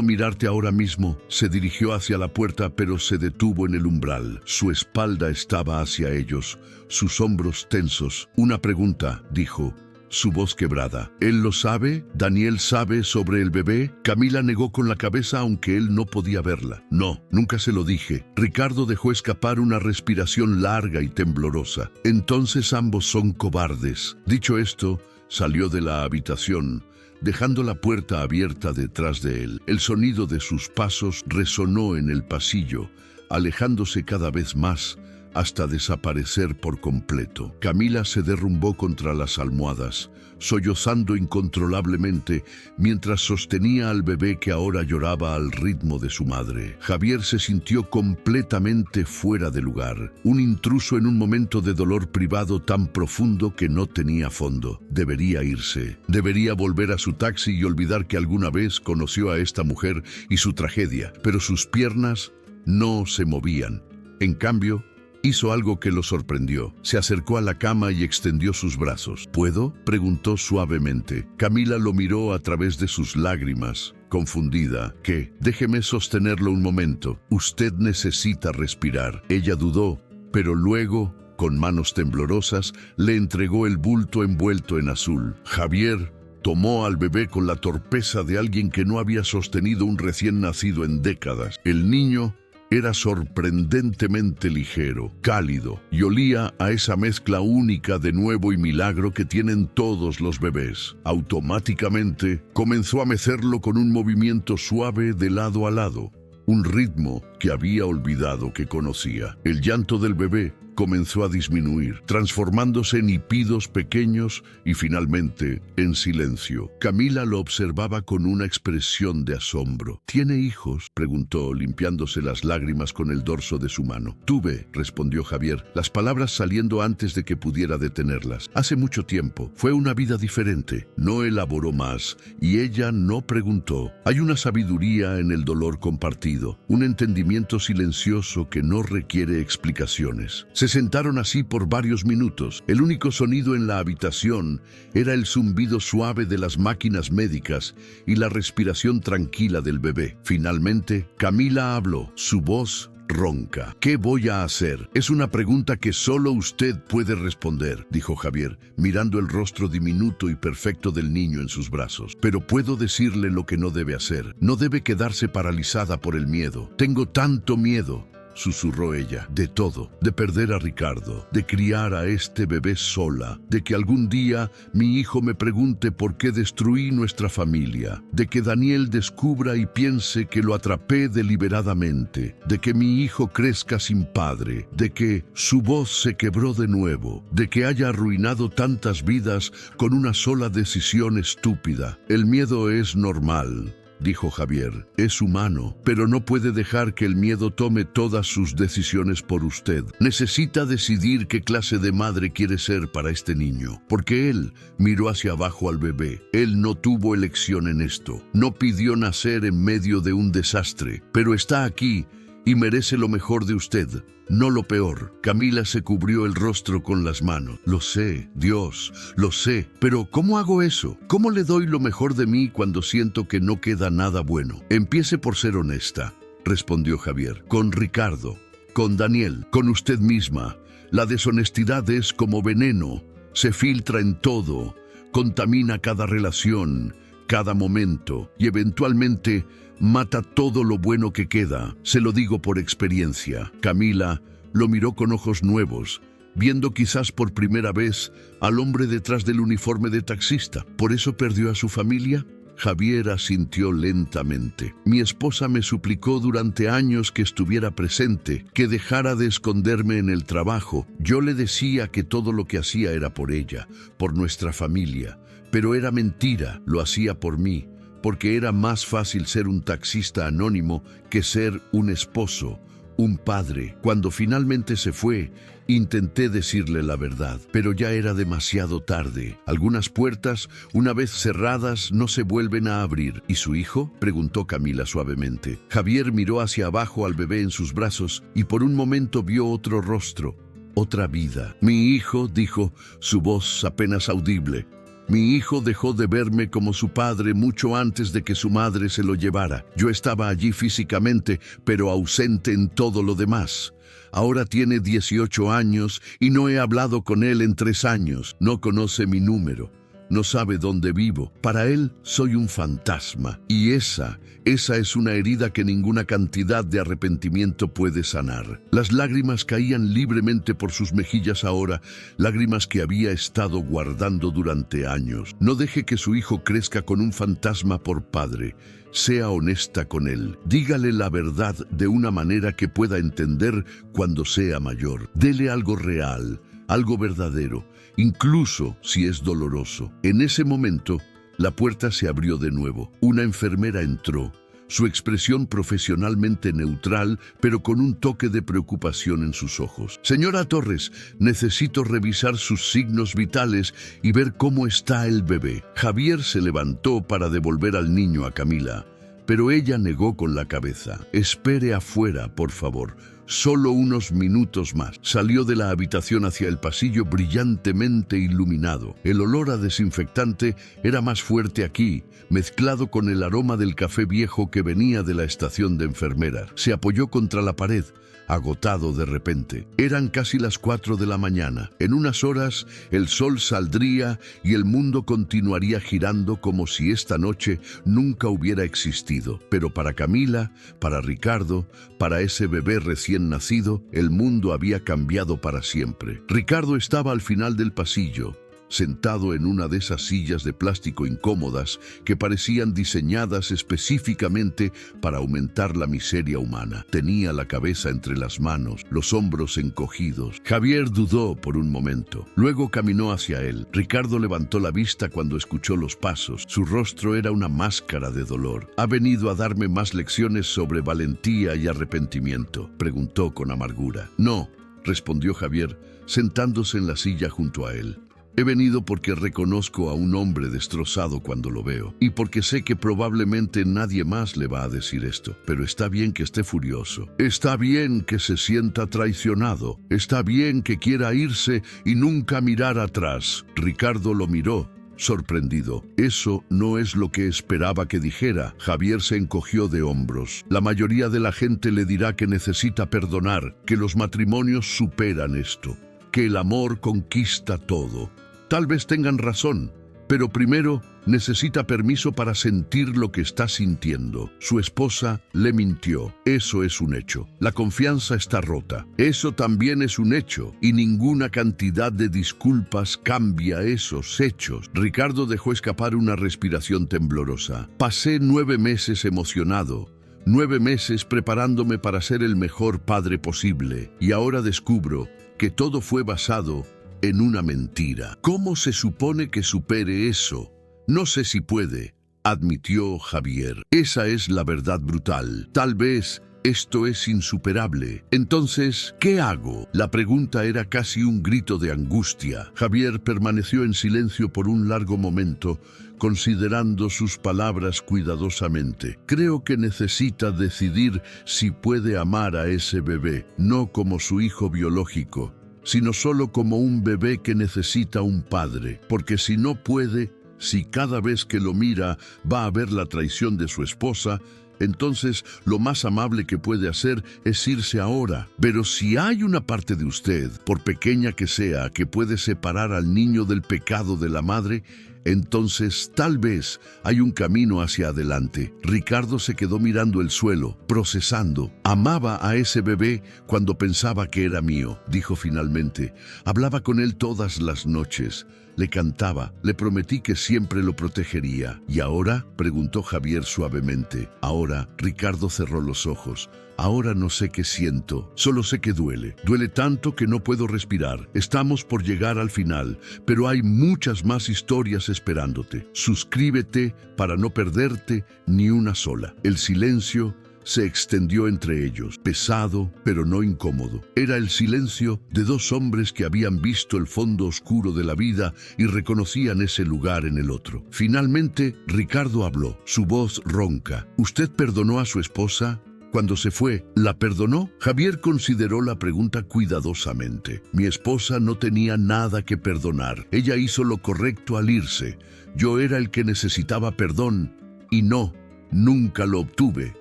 mirarte ahora mismo. Se dirigió hacia la puerta, pero se detuvo en el umbral. Su espalda estaba hacia ellos, sus hombros tensos. Una pregunta, dijo. Su voz quebrada. ¿Él lo sabe? ¿Daniel sabe sobre el bebé? Camila negó con la cabeza aunque él no podía verla. No, nunca se lo dije. Ricardo dejó escapar una respiración larga y temblorosa. Entonces ambos son cobardes. Dicho esto, salió de la habitación, dejando la puerta abierta detrás de él. El sonido de sus pasos resonó en el pasillo, alejándose cada vez más, hasta desaparecer por completo. Camila se derrumbó contra las almohadas, sollozando incontrolablemente mientras sostenía al bebé que ahora lloraba al ritmo de su madre. Javier se sintió completamente fuera de lugar, un intruso en un momento de dolor privado tan profundo que no tenía fondo. Debería irse, debería volver a su taxi y olvidar que alguna vez conoció a esta mujer y su tragedia, pero sus piernas no se movían. En cambio, hizo algo que lo sorprendió. Se acercó a la cama y extendió sus brazos. ¿Puedo?, preguntó suavemente. Camila lo miró a través de sus lágrimas, confundida. ¿Qué? Déjeme sostenerlo un momento. Usted necesita respirar. Ella dudó, pero luego, con manos temblorosas, le entregó el bulto envuelto en azul. Javier tomó al bebé con la torpeza de alguien que no había sostenido un recién nacido en décadas. El niño era sorprendentemente ligero, cálido, y olía a esa mezcla única de nuevo y milagro que tienen todos los bebés. Automáticamente comenzó a mecerlo con un movimiento suave de lado a lado, un ritmo que había olvidado que conocía. El llanto del bebé comenzó a disminuir, transformándose en hipidos pequeños y finalmente en silencio. Camila lo observaba con una expresión de asombro. ¿Tiene hijos?, preguntó, limpiándose las lágrimas con el dorso de su mano. Tuve, respondió Javier, las palabras saliendo antes de que pudiera detenerlas. Hace mucho tiempo. Fue una vida diferente. No elaboró más y ella no preguntó. Hay una sabiduría en el dolor compartido, un entendimiento silencioso que no requiere explicaciones. Se sentaron así por varios minutos. El único sonido en la habitación era el zumbido suave de las máquinas médicas y la respiración tranquila del bebé. Finalmente, Camila habló, su voz ronca. ¿Qué voy a hacer? Es una pregunta que solo usted puede responder, dijo Javier, mirando el rostro diminuto y perfecto del niño en sus brazos. Pero puedo decirle lo que no debe hacer. No debe quedarse paralizada por el miedo. Tengo tanto miedo, susurró ella, de todo, de perder a Ricardo, de criar a este bebé sola, de que algún día mi hijo me pregunte por qué destruí nuestra familia, de que Daniel descubra y piense que lo atrapé deliberadamente, de que mi hijo crezca sin padre, de que su voz se quebró de nuevo, de que haya arruinado tantas vidas con una sola decisión estúpida. El miedo es normal, dijo Javier, es humano, pero no puede dejar que el miedo tome todas sus decisiones por usted. Necesita decidir qué clase de madre quiere ser para este niño, porque él miró hacia abajo al bebé. Él no tuvo elección en esto, no pidió nacer en medio de un desastre, pero está aquí y merece lo mejor de usted, no lo peor. Camila se cubrió el rostro con las manos. Lo sé, Dios, lo sé, pero ¿cómo hago eso? ¿Cómo le doy lo mejor de mí cuando siento que no queda nada bueno? Empiece por ser honesta, respondió Javier. Con Ricardo, con Daniel, con usted misma. La deshonestidad es como veneno, se filtra en todo, contamina cada relación, cada momento y eventualmente mata todo lo bueno que queda. Se lo digo por experiencia. Camila lo miró con ojos nuevos, viendo quizás por primera vez al hombre detrás del uniforme de taxista. ¿Por eso perdió a su familia? Javier asintió lentamente. Mi esposa me suplicó durante años que estuviera presente, que dejara de esconderme en el trabajo. Yo le decía que todo lo que hacía era por ella, por nuestra familia. Pero era mentira, lo hacía por mí, porque era más fácil ser un taxista anónimo que ser un esposo, un padre. Cuando finalmente se fue, intenté decirle la verdad, pero ya era demasiado tarde. Algunas puertas, una vez cerradas, no se vuelven a abrir. ¿Y su hijo?, preguntó Camila suavemente. Javier miró hacia abajo al bebé en sus brazos y por un momento vio otro rostro, otra vida. Mi hijo, dijo, su voz apenas audible. Mi hijo dejó de verme como su padre mucho antes de que su madre se lo llevara. Yo estaba allí físicamente, pero ausente en todo lo demás. Ahora tiene 18 años y no he hablado con él en 3 años. No conoce mi número. No sabe dónde vivo. Para él soy un fantasma. Y esa es una herida que ninguna cantidad de arrepentimiento puede sanar. Las lágrimas caían libremente por sus mejillas ahora, lágrimas que había estado guardando durante años. No deje que su hijo crezca con un fantasma por padre. Sea honesta con él. Dígale la verdad de una manera que pueda entender cuando sea mayor. Dele algo real, algo verdadero, incluso si es doloroso. En ese momento, la puerta se abrió de nuevo. Una enfermera entró, su expresión profesionalmente neutral, pero con un toque de preocupación en sus ojos. Señora Torres, necesito revisar sus signos vitales y ver cómo está el bebé. Javier se levantó para devolver al niño a Camila, pero ella negó con la cabeza. Espere afuera, por favor. Solo unos minutos más. Salió de la habitación hacia el pasillo brillantemente iluminado. El olor a desinfectante era más fuerte aquí, mezclado con el aroma del café viejo que venía de la estación de enfermeras. Se apoyó contra la pared, agotado de repente. Eran casi las 4 de la mañana. En unas horas el sol saldría y el mundo continuaría girando como si esta noche nunca hubiera existido. Pero para Camila, para Ricardo, para ese bebé recién nacido, el mundo había cambiado para siempre. Ricardo estaba al final del pasillo, sentado en una de esas sillas de plástico incómodas que parecían diseñadas específicamente para aumentar la miseria humana. Tenía la cabeza entre las manos, los hombros encogidos. Javier dudó por un momento. Luego caminó hacia él. Ricardo levantó la vista cuando escuchó los pasos. Su rostro era una máscara de dolor. «¿Ha venido a darme más lecciones sobre valentía y arrepentimiento?», preguntó con amargura. «No», respondió Javier, sentándose en la silla junto a él. «He venido porque reconozco a un hombre destrozado cuando lo veo, y porque sé que probablemente nadie más le va a decir esto. Pero está bien que esté furioso. Está bien que se sienta traicionado. Está bien que quiera irse y nunca mirar atrás». Ricardo lo miró, sorprendido. «Eso no es lo que esperaba que dijera». Javier se encogió de hombros. «La mayoría de la gente le dirá que necesita perdonar, que los matrimonios superan esto, que el amor conquista todo. Tal vez tengan razón, pero primero necesita permiso para sentir lo que está sintiendo». Su esposa le mintió. Eso es un hecho. La confianza está rota. Eso también es un hecho, y ninguna cantidad de disculpas cambia esos hechos. Ricardo dejó escapar una respiración temblorosa. «Pasé 9 meses emocionado. 9 meses preparándome para ser el mejor padre posible, y ahora descubro que todo fue basado en una mentira. ¿Cómo se supone que supere eso? No sé si puede», admitió Javier. «Esa es la verdad brutal. Tal vez esto es insuperable. Entonces, ¿qué hago?». La pregunta era casi un grito de angustia. Javier permaneció en silencio por un largo momento, considerando sus palabras cuidadosamente. «Creo que necesita decidir si puede amar a ese bebé, no como su hijo biológico, sino solo como un bebé que necesita un padre. Porque si no puede, si cada vez que lo mira va a ver la traición de su esposa, entonces lo más amable que puede hacer es irse ahora. Pero si hay una parte de usted, por pequeña que sea, que puede separar al niño del pecado de la madre, entonces tal vez hay un camino hacia adelante». Ricardo se quedó mirando el suelo, procesando. «Amaba a ese bebé cuando pensaba que era mío», dijo finalmente. «Hablaba con él todas las noches. Le cantaba, le prometí que siempre lo protegería». «¿Y ahora?», preguntó Javier suavemente. «Ahora», Ricardo cerró los ojos. «Ahora no sé qué siento, solo sé que duele. Duele tanto que no puedo respirar. Estamos por llegar al final, pero hay muchas más historias esperándote. Suscríbete para no perderte ni una sola». El silencio se extendió entre ellos, pesado pero no incómodo. Era el silencio de 2 hombres que habían visto el fondo oscuro de la vida y reconocían ese lugar en el otro. Finalmente, Ricardo habló, su voz ronca. «¿Usted perdonó a su esposa cuando se fue? ¿La perdonó?». Javier consideró la pregunta cuidadosamente. «Mi esposa no tenía nada que perdonar. Ella hizo lo correcto al irse. Yo era el que necesitaba perdón, y no, nunca lo obtuve,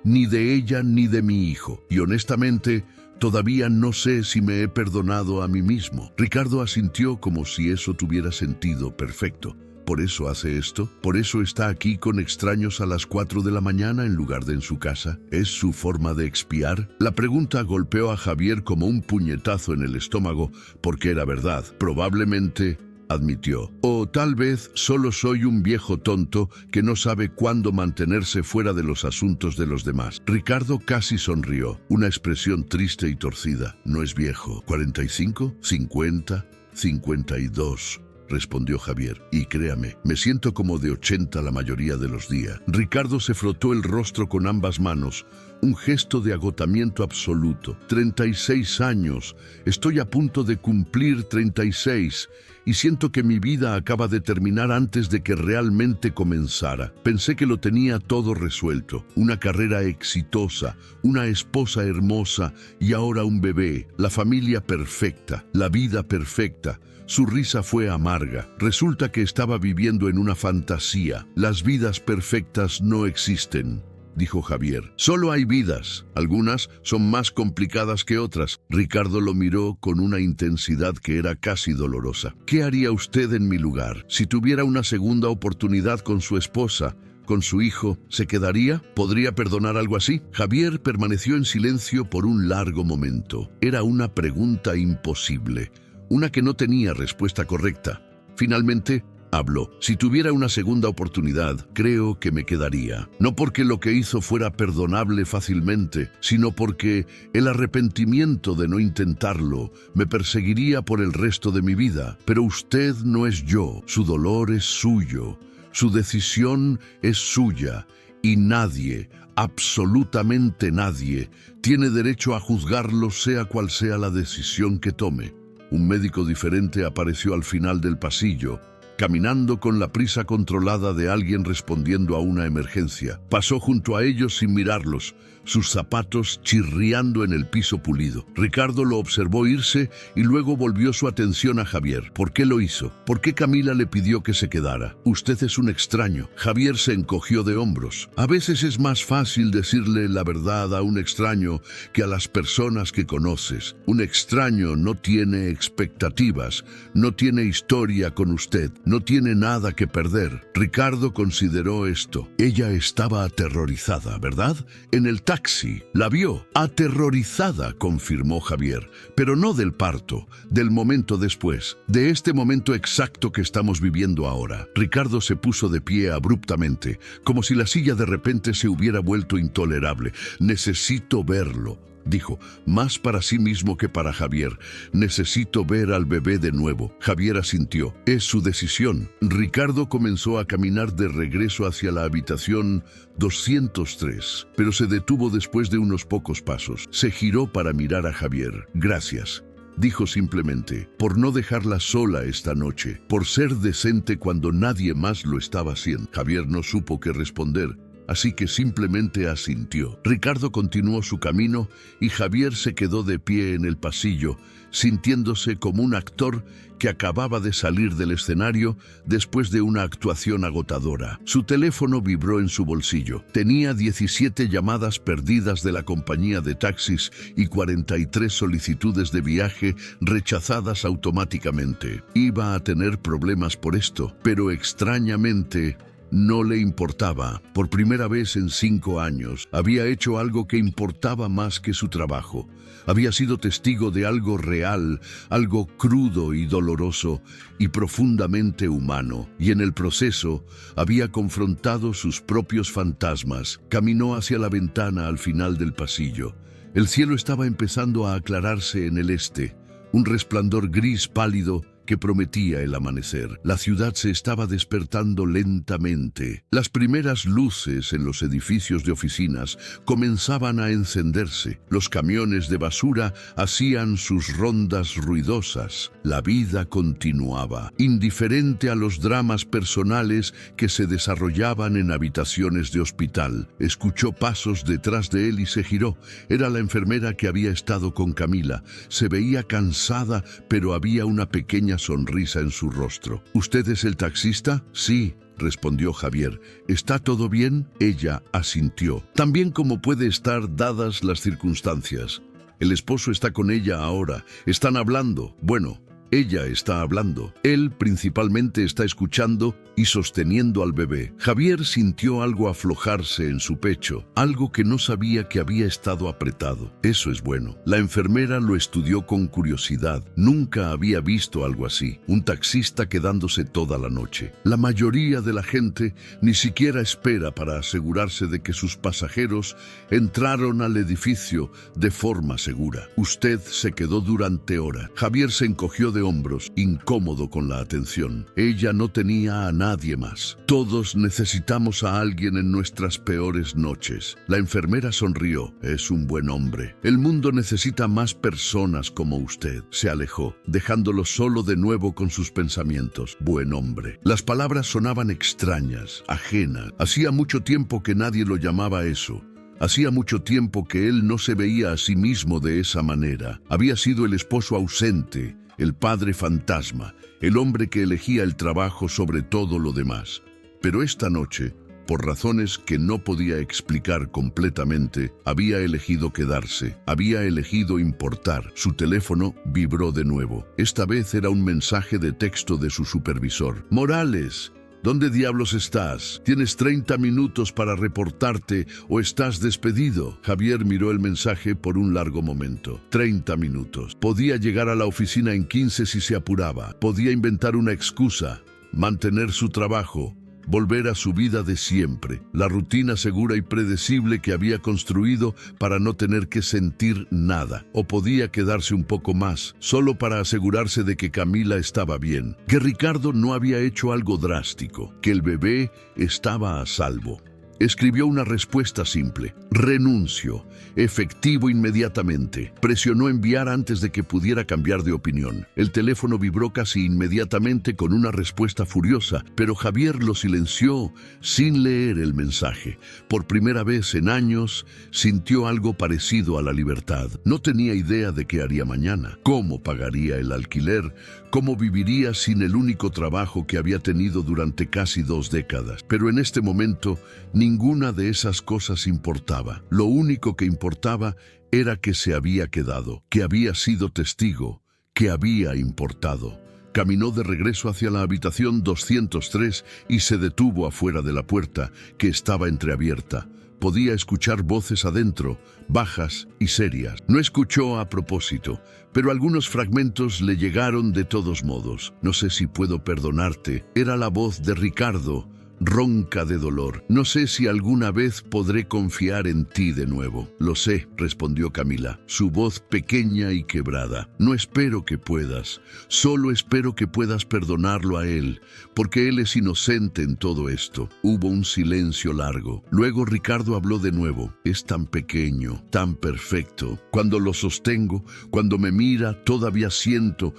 ni de ella ni de mi hijo. Y honestamente, todavía no sé si me he perdonado a mí mismo». Ricardo asintió como si eso tuviera sentido. «Perfecto. ¿Por eso hace esto? ¿Por eso está aquí con extraños a las 4 de la mañana en lugar de en su casa? ¿Es su forma de expiar?». La pregunta golpeó a Javier como un puñetazo en el estómago, porque era verdad. «Probablemente», admitió. «O tal vez solo soy un viejo tonto que no sabe cuándo mantenerse fuera de los asuntos de los demás». Ricardo casi sonrió, una expresión triste y torcida. «No es viejo. 45, 50, 52. respondió Javier. «Y créame, me siento como de 80 la mayoría de los días». Ricardo se frotó el rostro con ambas manos, un gesto de agotamiento absoluto. 36 años. Estoy a punto de cumplir 36 y siento que mi vida acaba de terminar antes de que realmente comenzara. Pensé que lo tenía todo resuelto. Una carrera exitosa, una esposa hermosa y ahora un bebé. La familia perfecta, la vida perfecta». Su risa fue amarga. Resulta que estaba viviendo en una fantasía. «Las vidas perfectas no existen», dijo Javier. «Solo hay vidas. Algunas son más complicadas que otras». Ricardo lo miró con una intensidad que era casi dolorosa. «¿Qué haría usted en mi lugar? Si tuviera una segunda oportunidad con su esposa, con su hijo, ¿se quedaría? ¿Podría perdonar algo así?». Javier permaneció en silencio por un largo momento. Era una pregunta imposible, una que no tenía respuesta correcta. Finalmente, habló. Si tuviera una segunda oportunidad, creo que me quedaría. No porque lo que hizo fuera perdonable fácilmente, sino porque el arrepentimiento de no intentarlo me perseguiría por el resto de mi vida. Pero usted no es yo, su dolor es suyo, su decisión es suya, y nadie, absolutamente nadie, tiene derecho a juzgarlo sea cual sea la decisión que tome. Un médico diferente apareció al final del pasillo, caminando con la prisa controlada de alguien respondiendo a una emergencia. Pasó junto a ellos sin mirarlos, sus zapatos chirriando en el piso pulido. Ricardo lo observó irse y luego volvió su atención a Javier. ¿Por qué lo hizo? ¿Por qué Camila le pidió que se quedara? Usted es un extraño. Javier se encogió de hombros. A veces es más fácil decirle la verdad a un extraño que a las personas que conoces. Un extraño no tiene expectativas, no tiene historia con usted, no tiene nada que perder. Ricardo consideró esto. Ella estaba aterrorizada, ¿verdad? En el taxi, la vio. Aterrorizada, confirmó Javier, pero no del parto, del momento después, de este momento exacto que estamos viviendo ahora. Ricardo se puso de pie abruptamente, como si la silla de repente se hubiera vuelto intolerable. Necesito verlo, dijo, más para sí mismo que para Javier. Necesito ver al bebé de nuevo. Javier asintió. Es su decisión. Ricardo comenzó a caminar de regreso hacia la habitación 203, pero se detuvo después de unos pocos pasos. Se giró para mirar a Javier. Gracias, dijo simplemente, por no dejarla sola esta noche, por ser decente cuando nadie más lo estaba haciendo. Javier no supo qué responder, así que simplemente asintió. Ricardo continuó su camino y Javier se quedó de pie en el pasillo, sintiéndose como un actor que acababa de salir del escenario después de una actuación agotadora. Su teléfono vibró en su bolsillo. Tenía 17 llamadas perdidas de la compañía de taxis y 43 solicitudes de viaje rechazadas automáticamente. Iba a tener problemas por esto, pero extrañamente no le importaba. Por primera vez en 5 años, había hecho algo que importaba más que su trabajo. Había sido testigo de algo real, algo crudo y doloroso y profundamente humano. Y en el proceso, había confrontado sus propios fantasmas. Caminó hacia la ventana al final del pasillo. El cielo estaba empezando a aclararse en el este, un resplandor gris pálido que prometía el amanecer. La ciudad se estaba despertando lentamente. Las primeras luces en los edificios de oficinas comenzaban a encenderse. Los camiones de basura hacían sus rondas ruidosas. La vida continuaba, indiferente a los dramas personales que se desarrollaban en habitaciones de hospital. Escuchó pasos detrás de él y se giró. Era la enfermera que había estado con Camila. Se veía cansada, pero había una pequeña sonrisa en su rostro. ¿Usted es el taxista? Sí, respondió Javier. ¿Está todo bien? Ella asintió. También como puede estar dadas las circunstancias. El esposo está con ella ahora. Están hablando. Bueno, ella está hablando. Él principalmente está escuchando y sosteniendo al bebé. Javier sintió algo aflojarse en su pecho, algo que no sabía que había estado apretado. Eso es bueno. La enfermera lo estudió con curiosidad. Nunca había visto algo así. Un taxista quedándose toda la noche. La mayoría de la gente ni siquiera espera para asegurarse de que sus pasajeros entraron al edificio de forma segura. Usted se quedó durante horas. Javier se encogió de hombros, incómodo con la atención. Ella no tenía a nadie más. Todos necesitamos a alguien en nuestras peores noches. La enfermera sonrió. Es un buen hombre. El mundo necesita más personas como usted. Se alejó, dejándolo solo de nuevo con sus pensamientos. Buen hombre. Las palabras sonaban extrañas, ajenas. Hacía mucho tiempo que nadie lo llamaba eso. Hacía mucho tiempo que él no se veía a sí mismo de esa manera. Había sido el esposo ausente, el padre fantasma, el hombre que elegía el trabajo sobre todo lo demás. Pero esta noche, por razones que no podía explicar completamente, había elegido quedarse, había elegido importar. Su teléfono vibró de nuevo. Esta vez era un mensaje de texto de su supervisor. Morales, ¿Dónde diablos estás? Tienes 30 minutos para reportarte o estás despedido. Javier miró el mensaje por un largo momento. 30 minutos. Podía llegar a la oficina en 15 si se apuraba. Podía inventar una excusa, mantener su trabajo, volver a su vida de siempre, la rutina segura y predecible que había construido para no tener que sentir nada. O podía quedarse un poco más, solo para asegurarse de que Camila estaba bien, que Ricardo no había hecho algo drástico, que el bebé estaba a salvo. Escribió una respuesta simple: renuncio, efectivo inmediatamente. Presionó enviar antes de que pudiera cambiar de opinión. El teléfono vibró casi inmediatamente con una respuesta furiosa, pero Javier lo silenció sin leer el mensaje. Por primera vez en años, sintió algo parecido a la libertad. No tenía idea de qué haría mañana, cómo pagaría el alquiler, cómo viviría sin el único trabajo que había tenido durante casi 2 décadas. Pero en este momento, ninguna de esas cosas importaba. Lo único que importaba era que se había quedado, que había sido testigo, que había importado. Caminó de regreso hacia la habitación 203 y se detuvo afuera de la puerta, que estaba entreabierta. Podía escuchar voces adentro, bajas y serias. No escuchó a propósito, pero algunos fragmentos le llegaron de todos modos. No sé si puedo perdonarte. Era la voz de Ricardo, ronca de dolor. No sé si alguna vez podré confiar en ti de nuevo. Lo sé, respondió Camila, su voz pequeña y quebrada. No espero que puedas, solo espero que puedas perdonarlo a él, porque él es inocente en todo esto. Hubo un silencio largo. Luego Ricardo habló de nuevo. Es tan pequeño, tan perfecto. Cuando lo sostengo, cuando me mira, todavía siento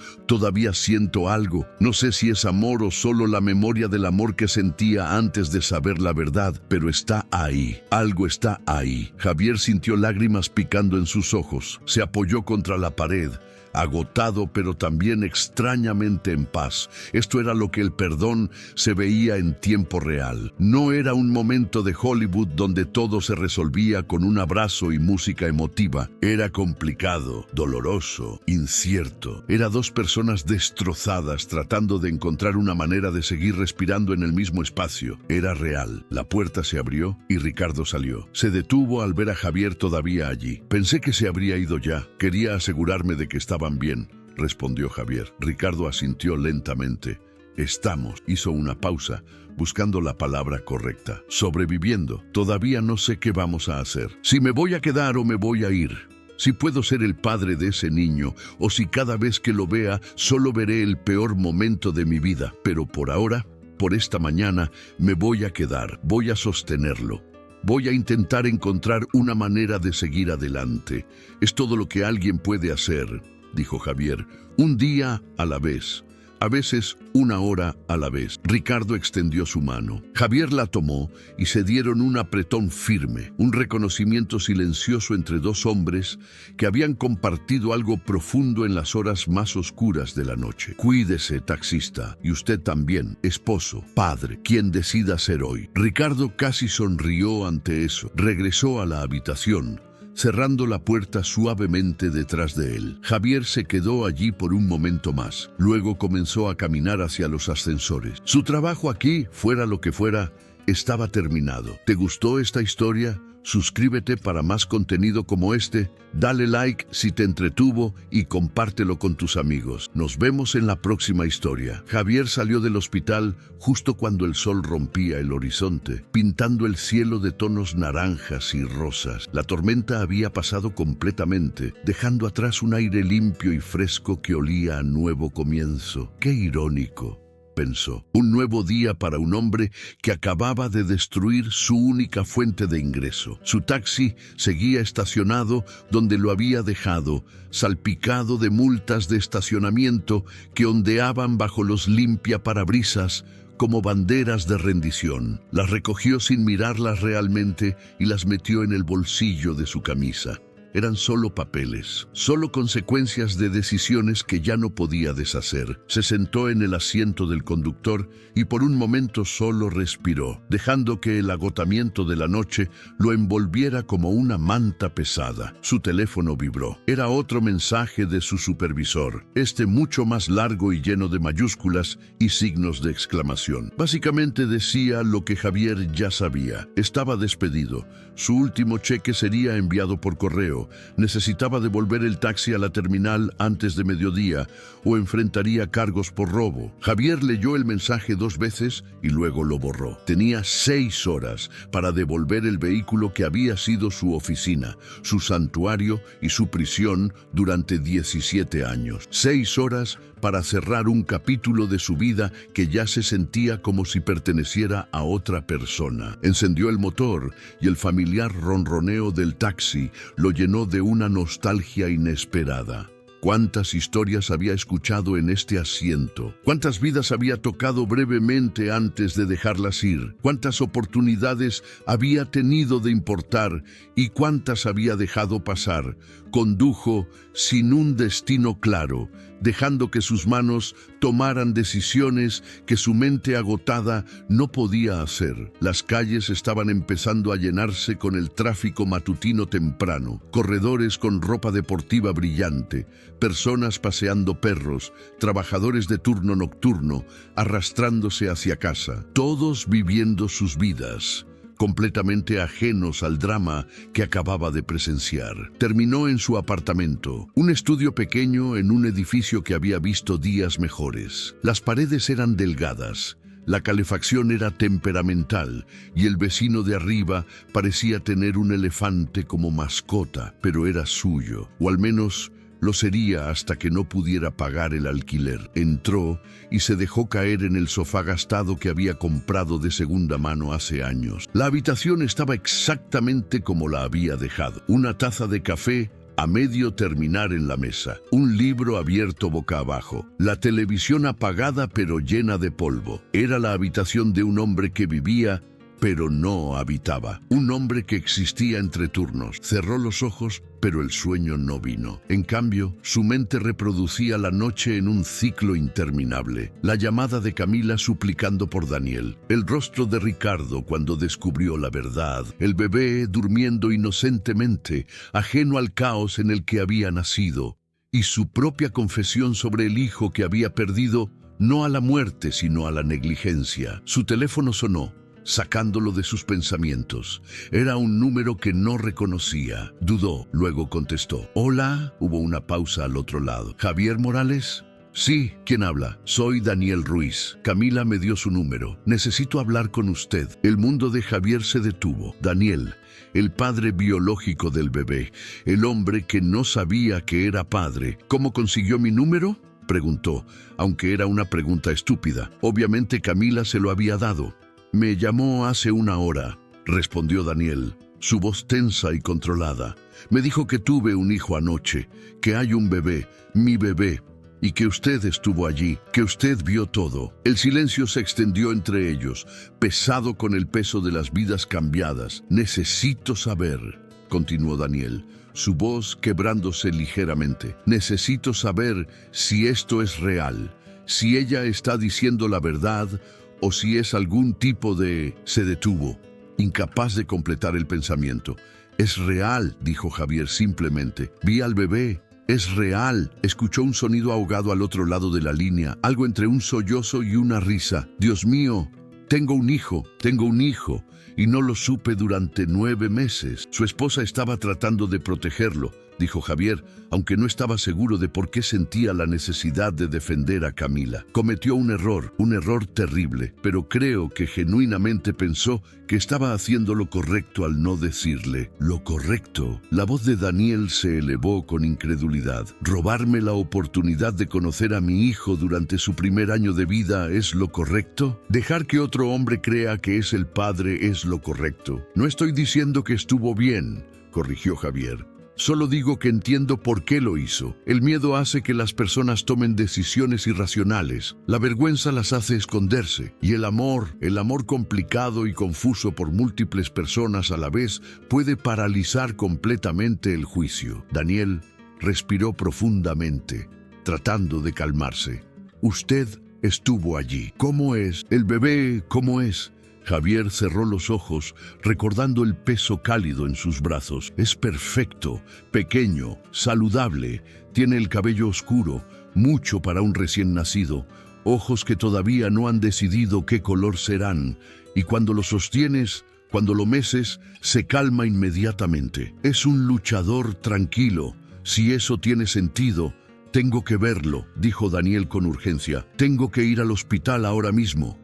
algo. No sé si es amor o solo la memoria del amor que sentía antes de saber la verdad, pero está ahí. Algo está ahí. Javier sintió lágrimas picando en sus ojos. Se apoyó contra la pared, agotado pero también extrañamente en paz. Esto era lo que el perdón se veía en tiempo real. No era un momento de Hollywood donde todo se resolvía con un abrazo y música emotiva. Era complicado, doloroso, incierto. Era 2 personas destrozadas tratando de encontrar una manera de seguir respirando en el mismo espacio. Era real. La puerta se abrió y Ricardo salió. Se detuvo al ver a Javier todavía allí. Pensé que se habría ido ya. Quería asegurarme de que estaba bien, respondió Javier. Ricardo asintió lentamente. Estamos, hizo una pausa, buscando la palabra correcta. Sobreviviendo. Todavía no sé qué vamos a hacer. Si me voy a quedar o me voy a ir. Si puedo ser el padre de ese niño, o si cada vez que lo vea, solo veré el peor momento de mi vida. Pero por ahora, por esta mañana, me voy a quedar. Voy a sostenerlo. Voy a intentar encontrar una manera de seguir adelante. Es todo lo que alguien puede hacer, dijo Javier, un día a la vez, a veces 1 hora a la vez. Ricardo extendió su mano. Javier la tomó y se dieron un apretón firme, un reconocimiento silencioso entre 2 hombres que habían compartido algo profundo en las horas más oscuras de la noche. Cuídese, taxista, y usted también, esposo, padre, quien decida ser hoy. Ricardo casi sonrió ante eso. Regresó a la habitación, cerrando la puerta suavemente detrás de él. Javier se quedó allí por un momento más. Luego comenzó a caminar hacia los ascensores. Su trabajo aquí, fuera lo que fuera, estaba terminado. ¿Te gustó esta historia? Suscríbete para más contenido como este, dale like si te entretuvo y compártelo con tus amigos. Nos vemos en la próxima historia. Javier salió del hospital justo cuando el sol rompía el horizonte, pintando el cielo de tonos naranjas y rosas. La tormenta había pasado completamente, dejando atrás un aire limpio y fresco que olía a nuevo comienzo. ¡Qué irónico!, pensó. Un nuevo día para un hombre que acababa de destruir su única fuente de ingreso. Su taxi seguía estacionado donde lo había dejado, salpicado de multas de estacionamiento que ondeaban bajo los limpiaparabrisas como banderas de rendición. Las recogió sin mirarlas realmente y las metió en el bolsillo de su camisa. eran solo papeles, solo consecuencias de decisiones que ya no podía deshacer. Se sentó en el asiento del conductor y por un momento solo respiró, dejando que el agotamiento de la noche lo envolviera como una manta pesada. Su teléfono vibró. Era otro mensaje de su supervisor, mucho más largo y lleno de mayúsculas y signos de exclamación. Básicamente decía lo que Javier ya sabía. Estaba despedido. Su último cheque sería enviado por correo. Necesitaba devolver el taxi a la terminal antes de mediodía o enfrentaría cargos por robo. Javier leyó el mensaje 2 veces y luego lo borró. Tenía 6 horas para devolver el vehículo que había sido su oficina, su santuario y su prisión durante 17 años. 6 horas para cerrar un capítulo de su vida que ya se sentía como si perteneciera a otra persona. Encendió el motor y el familiar ronroneo del taxi lo llenó de una nostalgia inesperada. ¿Cuántas historias había escuchado en este asiento? ¿Cuántas vidas había tocado brevemente antes de dejarlas ir? ¿Cuántas oportunidades había tenido de importar y cuántas había dejado pasar? Condujo sin un destino claro, dejando que sus manos tomaran decisiones que su mente agotada no podía hacer. Las calles estaban empezando a llenarse con el tráfico matutino temprano, corredores con ropa deportiva brillante, personas paseando perros, trabajadores de turno nocturno, arrastrándose hacia casa, todos viviendo sus vidas, completamente ajenos al drama que acababa de presenciar. Terminó en su apartamento, un estudio pequeño en un edificio que había visto días mejores. Las paredes eran delgadas, la calefacción era temperamental y el vecino de arriba parecía tener un elefante como mascota, pero era suyo, o al menos lo sería hasta que no pudiera pagar el alquiler. Entró y se dejó caer en el sofá gastado que había comprado de segunda mano hace años. La habitación estaba exactamente como la había dejado. Una taza de café a medio terminar en la mesa, un libro abierto boca abajo, la televisión apagada pero llena de polvo. Era la habitación de un hombre que vivía pero no habitaba. Un hombre que existía entre turnos. Cerró los ojos, pero el sueño no vino. En cambio, su mente reproducía la noche en un ciclo interminable. La llamada de Camila suplicando por Daniel. El rostro de Ricardo cuando descubrió la verdad. El bebé durmiendo inocentemente, ajeno al caos en el que había nacido. Y su propia confesión sobre el hijo que había perdido, no a la muerte, sino a la negligencia. Su teléfono sonó, sacándolo de sus pensamientos. Era un número que no reconocía. Dudó, luego contestó. «Hola». Hubo una pausa al otro lado. «¿Javier Morales?» «Sí, ¿quién habla?» «Soy Daniel Ruiz. Camila me dio su número. Necesito hablar con usted». El mundo de Javier se detuvo. Daniel, el padre biológico del bebé, el hombre que no sabía que era padre. «¿Cómo consiguió mi número?», preguntó, aunque era una pregunta estúpida. Obviamente Camila se lo había dado. «Me llamó hace 1 hora», respondió Daniel, su voz tensa y controlada. «Me dijo que tuve un hijo anoche, que hay un bebé, mi bebé, y que usted estuvo allí, que usted vio todo». El silencio se extendió entre ellos, pesado con el peso de las vidas cambiadas. «Necesito saber», continuó Daniel, su voz quebrándose ligeramente. «Necesito saber si esto es real, si ella está diciendo la verdad o si es algún tipo de...». Se detuvo, incapaz de completar el pensamiento. «Es real», dijo Javier simplemente. «Vi al bebé. Es real». Escuchó un sonido ahogado al otro lado de la línea, algo entre un sollozo y una risa. «Dios mío, tengo un hijo, y no lo supe durante 9 meses». Su esposa estaba tratando de protegerlo, dijo Javier, aunque no estaba seguro de por qué sentía la necesidad de defender a Camila. Cometió un error terrible, pero creo que genuinamente pensó que estaba haciendo lo correcto al no decirle. «¿Lo correcto?». La voz de Daniel se elevó con incredulidad. «¿Robarme la oportunidad de conocer a mi hijo durante su primer año de vida es lo correcto? Dejar que otro hombre crea que es el padre es lo correcto». «No estoy diciendo que estuvo bien», corrigió Javier. Solo digo que entiendo por qué lo hizo. El miedo hace que las personas tomen decisiones irracionales. La vergüenza las hace esconderse. Y el amor complicado y confuso por múltiples personas a la vez, puede paralizar completamente el juicio. Daniel respiró profundamente, tratando de calmarse. Usted estuvo allí. ¿Cómo es? ¿El bebé cómo es? Javier cerró los ojos, recordando el peso cálido en sus brazos. Es perfecto, pequeño, saludable, tiene el cabello oscuro, mucho para un recién nacido, ojos que todavía no han decidido qué color serán, y cuando lo sostienes, cuando lo meces, se calma inmediatamente. Es un luchador tranquilo. Si eso tiene sentido, tengo que verlo, dijo Daniel con urgencia. Tengo que ir al hospital ahora mismo.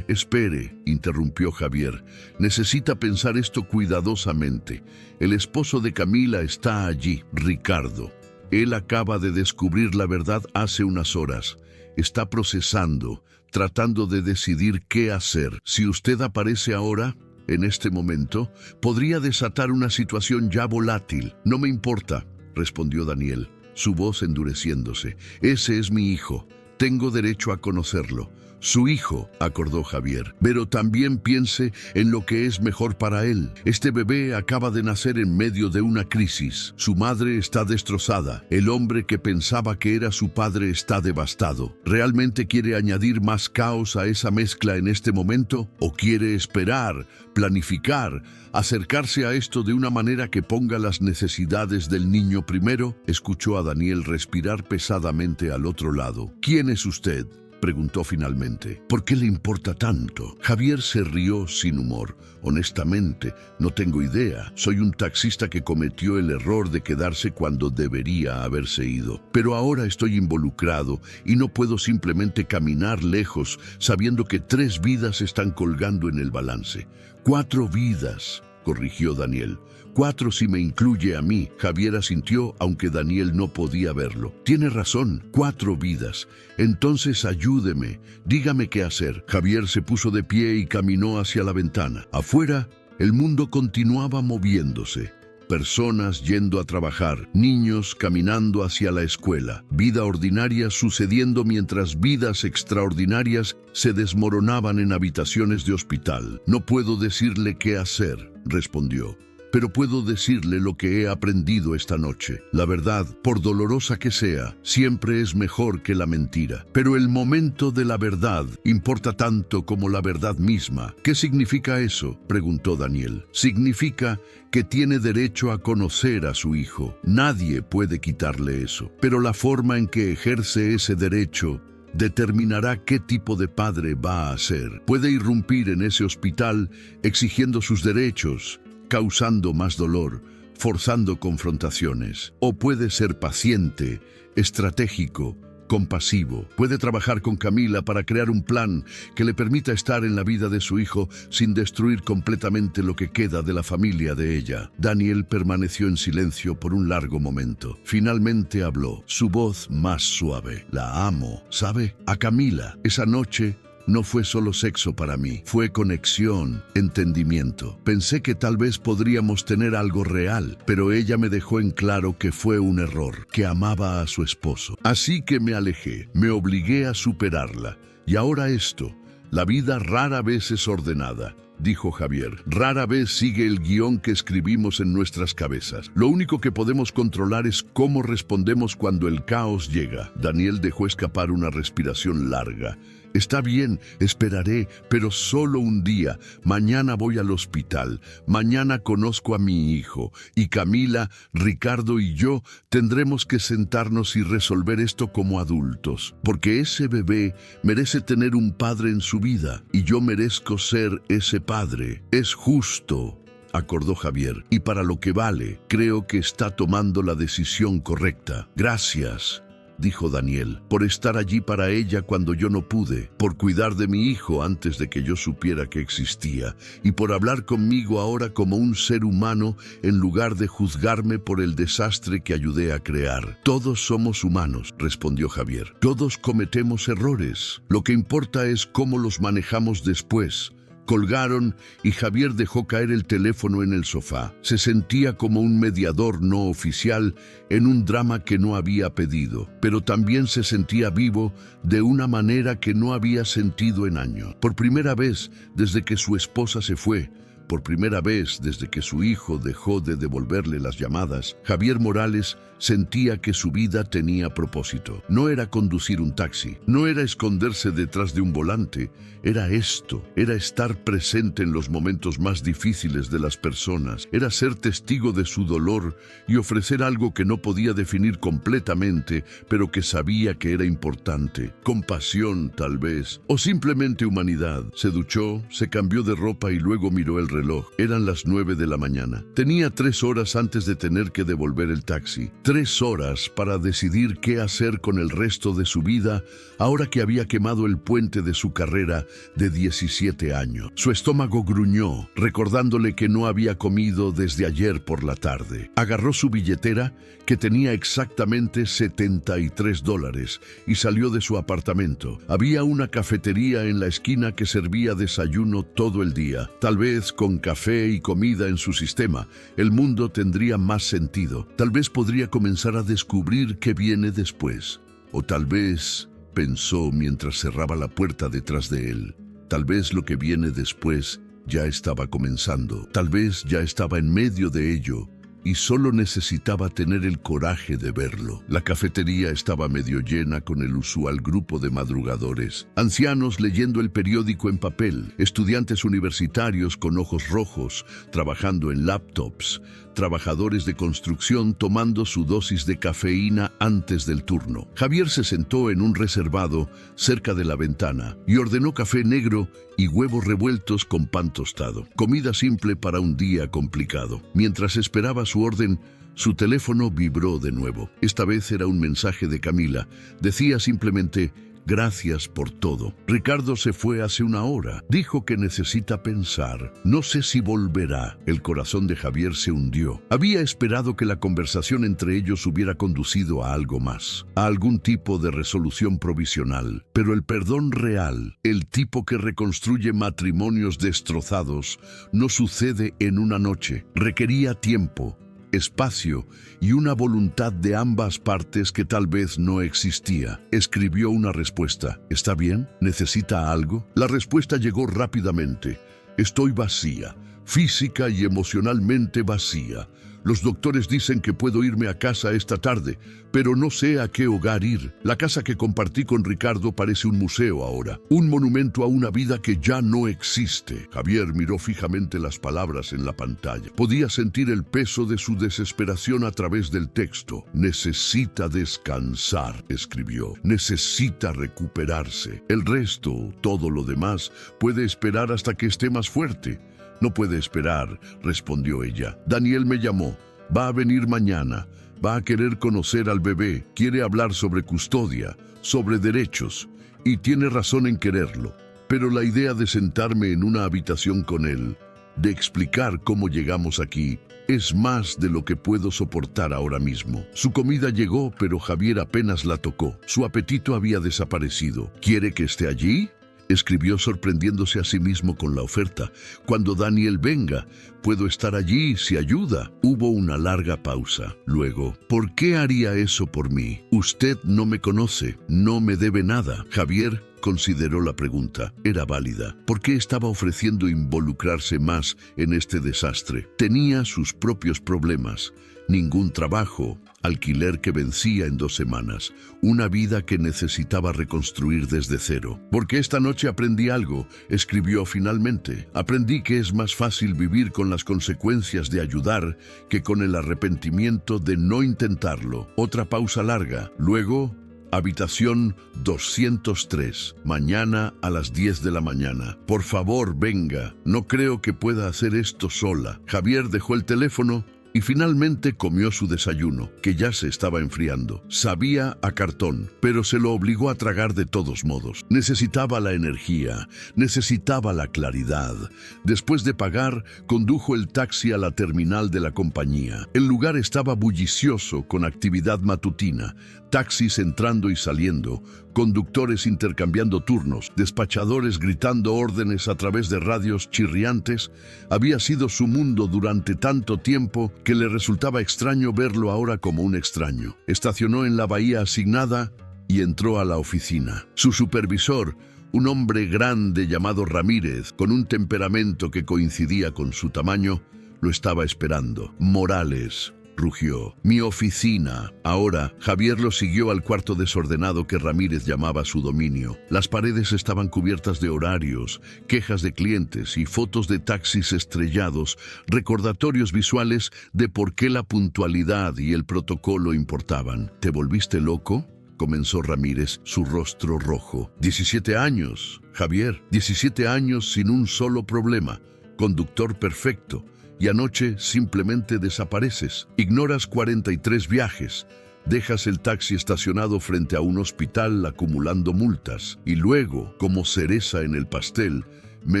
Espere, interrumpió Javier. Necesita pensar esto cuidadosamente. El esposo de Camila está allí, Ricardo. Él acaba de descubrir la verdad hace unas horas. Está procesando, tratando de decidir qué hacer. Si usted aparece ahora, en este momento, podría desatar una situación ya volátil. No me importa, respondió Daniel, su voz endureciéndose. Ese es mi hijo. Tengo derecho a conocerlo. Su hijo, acordó Javier, pero también piense en lo que es mejor para él. Este bebé acaba de nacer en medio de una crisis. Su madre está destrozada. El hombre que pensaba que era su padre está devastado. ¿Realmente quiere añadir más caos a esa mezcla en este momento? ¿O quiere esperar, planificar, acercarse a esto de una manera que ponga las necesidades del niño primero? Escuchó a Daniel respirar pesadamente al otro lado. ¿Quién es usted?, preguntó finalmente. ¿Por qué le importa tanto? Javier se rió sin humor. Honestamente, no tengo idea. Soy un taxista que cometió el error de quedarse cuando debería haberse ido. Pero ahora estoy involucrado y no puedo simplemente caminar lejos sabiendo que 3 vidas están colgando en el balance. 4 vidas, corrigió Daniel. 4 si me incluye a mí. Javier asintió, aunque Daniel no podía verlo. Tiene razón, 4 vidas. Entonces ayúdeme, dígame qué hacer. Javier se puso de pie y caminó hacia la ventana. Afuera, el mundo continuaba moviéndose. Personas yendo a trabajar, niños caminando hacia la escuela, vida ordinaria sucediendo mientras vidas extraordinarias se desmoronaban en habitaciones de hospital. No puedo decirle qué hacer, respondió. Pero puedo decirle lo que he aprendido esta noche. La verdad, por dolorosa que sea, siempre es mejor que la mentira. Pero el momento de la verdad importa tanto como la verdad misma. ¿Qué significa eso?, preguntó Daniel. Significa que tiene derecho a conocer a su hijo. Nadie puede quitarle eso. Pero la forma en que ejerce ese derecho determinará qué tipo de padre va a ser. Puede irrumpir en ese hospital exigiendo sus derechos, causando más dolor, forzando confrontaciones. O puede ser paciente, estratégico, compasivo. Puede trabajar con Camila para crear un plan que le permita estar en la vida de su hijo sin destruir completamente lo que queda de la familia de ella. Daniel permaneció en silencio por un largo momento. Finalmente habló, su voz más suave. La amo, ¿sabe? A Camila. Esa noche no fue solo sexo para mí, fue conexión, entendimiento. Pensé que tal vez podríamos tener algo real, pero ella me dejó en claro que fue un error, que amaba a su esposo. Así que me alejé, me obligué a superarla. Y ahora esto, la vida rara vez es ordenada, dijo Javier. Rara vez sigue el guión que escribimos en nuestras cabezas. Lo único que podemos controlar es cómo respondemos cuando el caos llega. Daniel dejó escapar una respiración larga. Está bien, esperaré, pero solo un día. Mañana voy al hospital. Mañana conozco a mi hijo. Y Camila, Ricardo y yo tendremos que sentarnos y resolver esto como adultos. Porque ese bebé merece tener un padre en su vida. Y yo merezco ser ese padre. Es justo, acordó Javier. Y para lo que vale, creo que está tomando la decisión correcta. Gracias, dijo Daniel, por estar allí para ella cuando yo no pude, por cuidar de mi hijo antes de que yo supiera que existía, y por hablar conmigo ahora como un ser humano en lugar de juzgarme por el desastre que ayudé a crear. Todos somos humanos, respondió Javier. Todos cometemos errores. Lo que importa es cómo los manejamos después, Colgaron y Javier dejó caer el teléfono en el sofá. Se sentía como un mediador no oficial en un drama que no había pedido, pero también se sentía vivo de una manera que no había sentido en años. Por primera vez desde que su esposa se fue, por primera vez desde que su hijo dejó de devolverle las llamadas, Javier Morales sentía que su vida tenía propósito. No era conducir un taxi, no era esconderse detrás de un volante, era esto, era estar presente en los momentos más difíciles de las personas, era ser testigo de su dolor y ofrecer algo que no podía definir completamente, pero que sabía que era importante. Compasión, tal vez, o simplemente humanidad. Se duchó, se cambió de ropa y luego miró el reloj. Eran las 9 de la mañana. Tenía 3 horas antes de tener que devolver el taxi. 3 horas para decidir qué hacer con el resto de su vida ahora que había quemado el puente de su carrera de 17 años. Su estómago gruñó, recordándole que no había comido desde ayer por la tarde. Agarró su billetera, que tenía exactamente $73, y salió de su apartamento. Había una cafetería en la esquina que servía desayuno todo el día. Tal vez con café y comida en su sistema, el mundo tendría más sentido. Tal vez podría comenzar a descubrir qué viene después. O tal vez, pensó mientras cerraba la puerta detrás de él, tal vez lo que viene después ya estaba comenzando. Tal vez ya estaba en medio de ello y solo necesitaba tener el coraje de verlo. La cafetería estaba medio llena con el usual grupo de madrugadores. Ancianos leyendo el periódico en papel, estudiantes universitarios con ojos rojos, trabajando en laptops, trabajadores de construcción tomando su dosis de cafeína antes del turno. Javier se sentó en un reservado cerca de la ventana y ordenó café negro y huevos revueltos con pan tostado. Comida simple para un día complicado. Mientras esperaba su orden, su teléfono vibró de nuevo. Esta vez era un mensaje de Camila. Decía simplemente: gracias por todo. Ricardo se fue hace una hora. Dijo que necesita pensar. No sé si volverá. El corazón de Javier se hundió. Había esperado que la conversación entre ellos hubiera conducido a algo más, a algún tipo de resolución provisional. Pero el perdón real, el tipo que reconstruye matrimonios destrozados, no sucede en una noche. Requería tiempo, espacio y una voluntad de ambas partes que tal vez no existía. Escribió una respuesta. ¿Está bien? ¿Necesita algo? La respuesta llegó rápidamente. Estoy vacía, física y emocionalmente vacía. Los doctores dicen que puedo irme a casa esta tarde, pero no sé a qué hogar ir. La casa que compartí con Ricardo parece un museo ahora, un monumento a una vida que ya no existe. Javier miró fijamente las palabras en la pantalla. Podía sentir el peso de su desesperación a través del texto. Necesita descansar, escribió. Necesita recuperarse. El resto, todo lo demás, puede esperar hasta que esté más fuerte. No puede esperar, respondió ella. Daniel me llamó. Va a venir mañana. Va a querer conocer al bebé. Quiere hablar sobre custodia, sobre derechos. Y tiene razón en quererlo. Pero la idea de sentarme en una habitación con él, de explicar cómo llegamos aquí, es más de lo que puedo soportar ahora mismo. Su comida llegó, pero Javier apenas la tocó. Su apetito había desaparecido. ¿Quiere que esté allí?, escribió, sorprendiéndose a sí mismo con la oferta. Cuando Daniel venga, puedo estar allí si ayuda. Hubo una larga pausa. Luego, ¿por qué haría eso por mí? Usted no me conoce, no me debe nada. Javier consideró la pregunta. Era válida. ¿Por qué estaba ofreciendo involucrarse más en este desastre? Tenía sus propios problemas. Ningún trabajo, alquiler que vencía en 2 semanas, una vida que necesitaba reconstruir desde cero. Porque esta noche aprendí algo, escribió finalmente. Aprendí que es más fácil vivir con las consecuencias de ayudar que con el arrepentimiento de no intentarlo. Otra pausa larga. Luego, habitación 203, mañana a las 10 de la mañana. Por favor, venga. No creo que pueda hacer esto sola. Javier dejó el teléfono y finalmente comió su desayuno, que ya se estaba enfriando. Sabía a cartón, pero se lo obligó a tragar de todos modos. Necesitaba la energía, necesitaba la claridad. Después de pagar, condujo el taxi a la terminal de la compañía. El lugar estaba bullicioso, con actividad matutina, taxis entrando y saliendo, conductores intercambiando turnos, despachadores gritando órdenes a través de radios chirriantes. Había sido su mundo durante tanto tiempo que le resultaba extraño verlo ahora como un extraño. Estacionó en la bahía asignada y entró a la oficina. Su supervisor, un hombre grande llamado Ramírez, con un temperamento que coincidía con su tamaño, lo estaba esperando. Morales, rugió. Mi oficina. Ahora, Javier lo siguió al cuarto desordenado que Ramírez llamaba su dominio. Las paredes estaban cubiertas de horarios, quejas de clientes y fotos de taxis estrellados, recordatorios visuales de por qué la puntualidad y el protocolo importaban. ¿Te volviste loco?, comenzó Ramírez, su rostro rojo. 17 años, Javier, 17 años sin un solo problema. Conductor perfecto. Y anoche simplemente desapareces. Ignoras 43 viajes. Dejas el taxi estacionado frente a un hospital acumulando multas. Y luego, como cereza en el pastel, me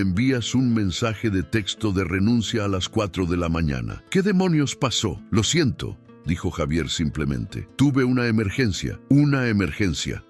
envías un mensaje de texto de renuncia a las 4 de la mañana. ¿Qué demonios pasó? Lo siento, dijo Javier simplemente. Tuve una emergencia,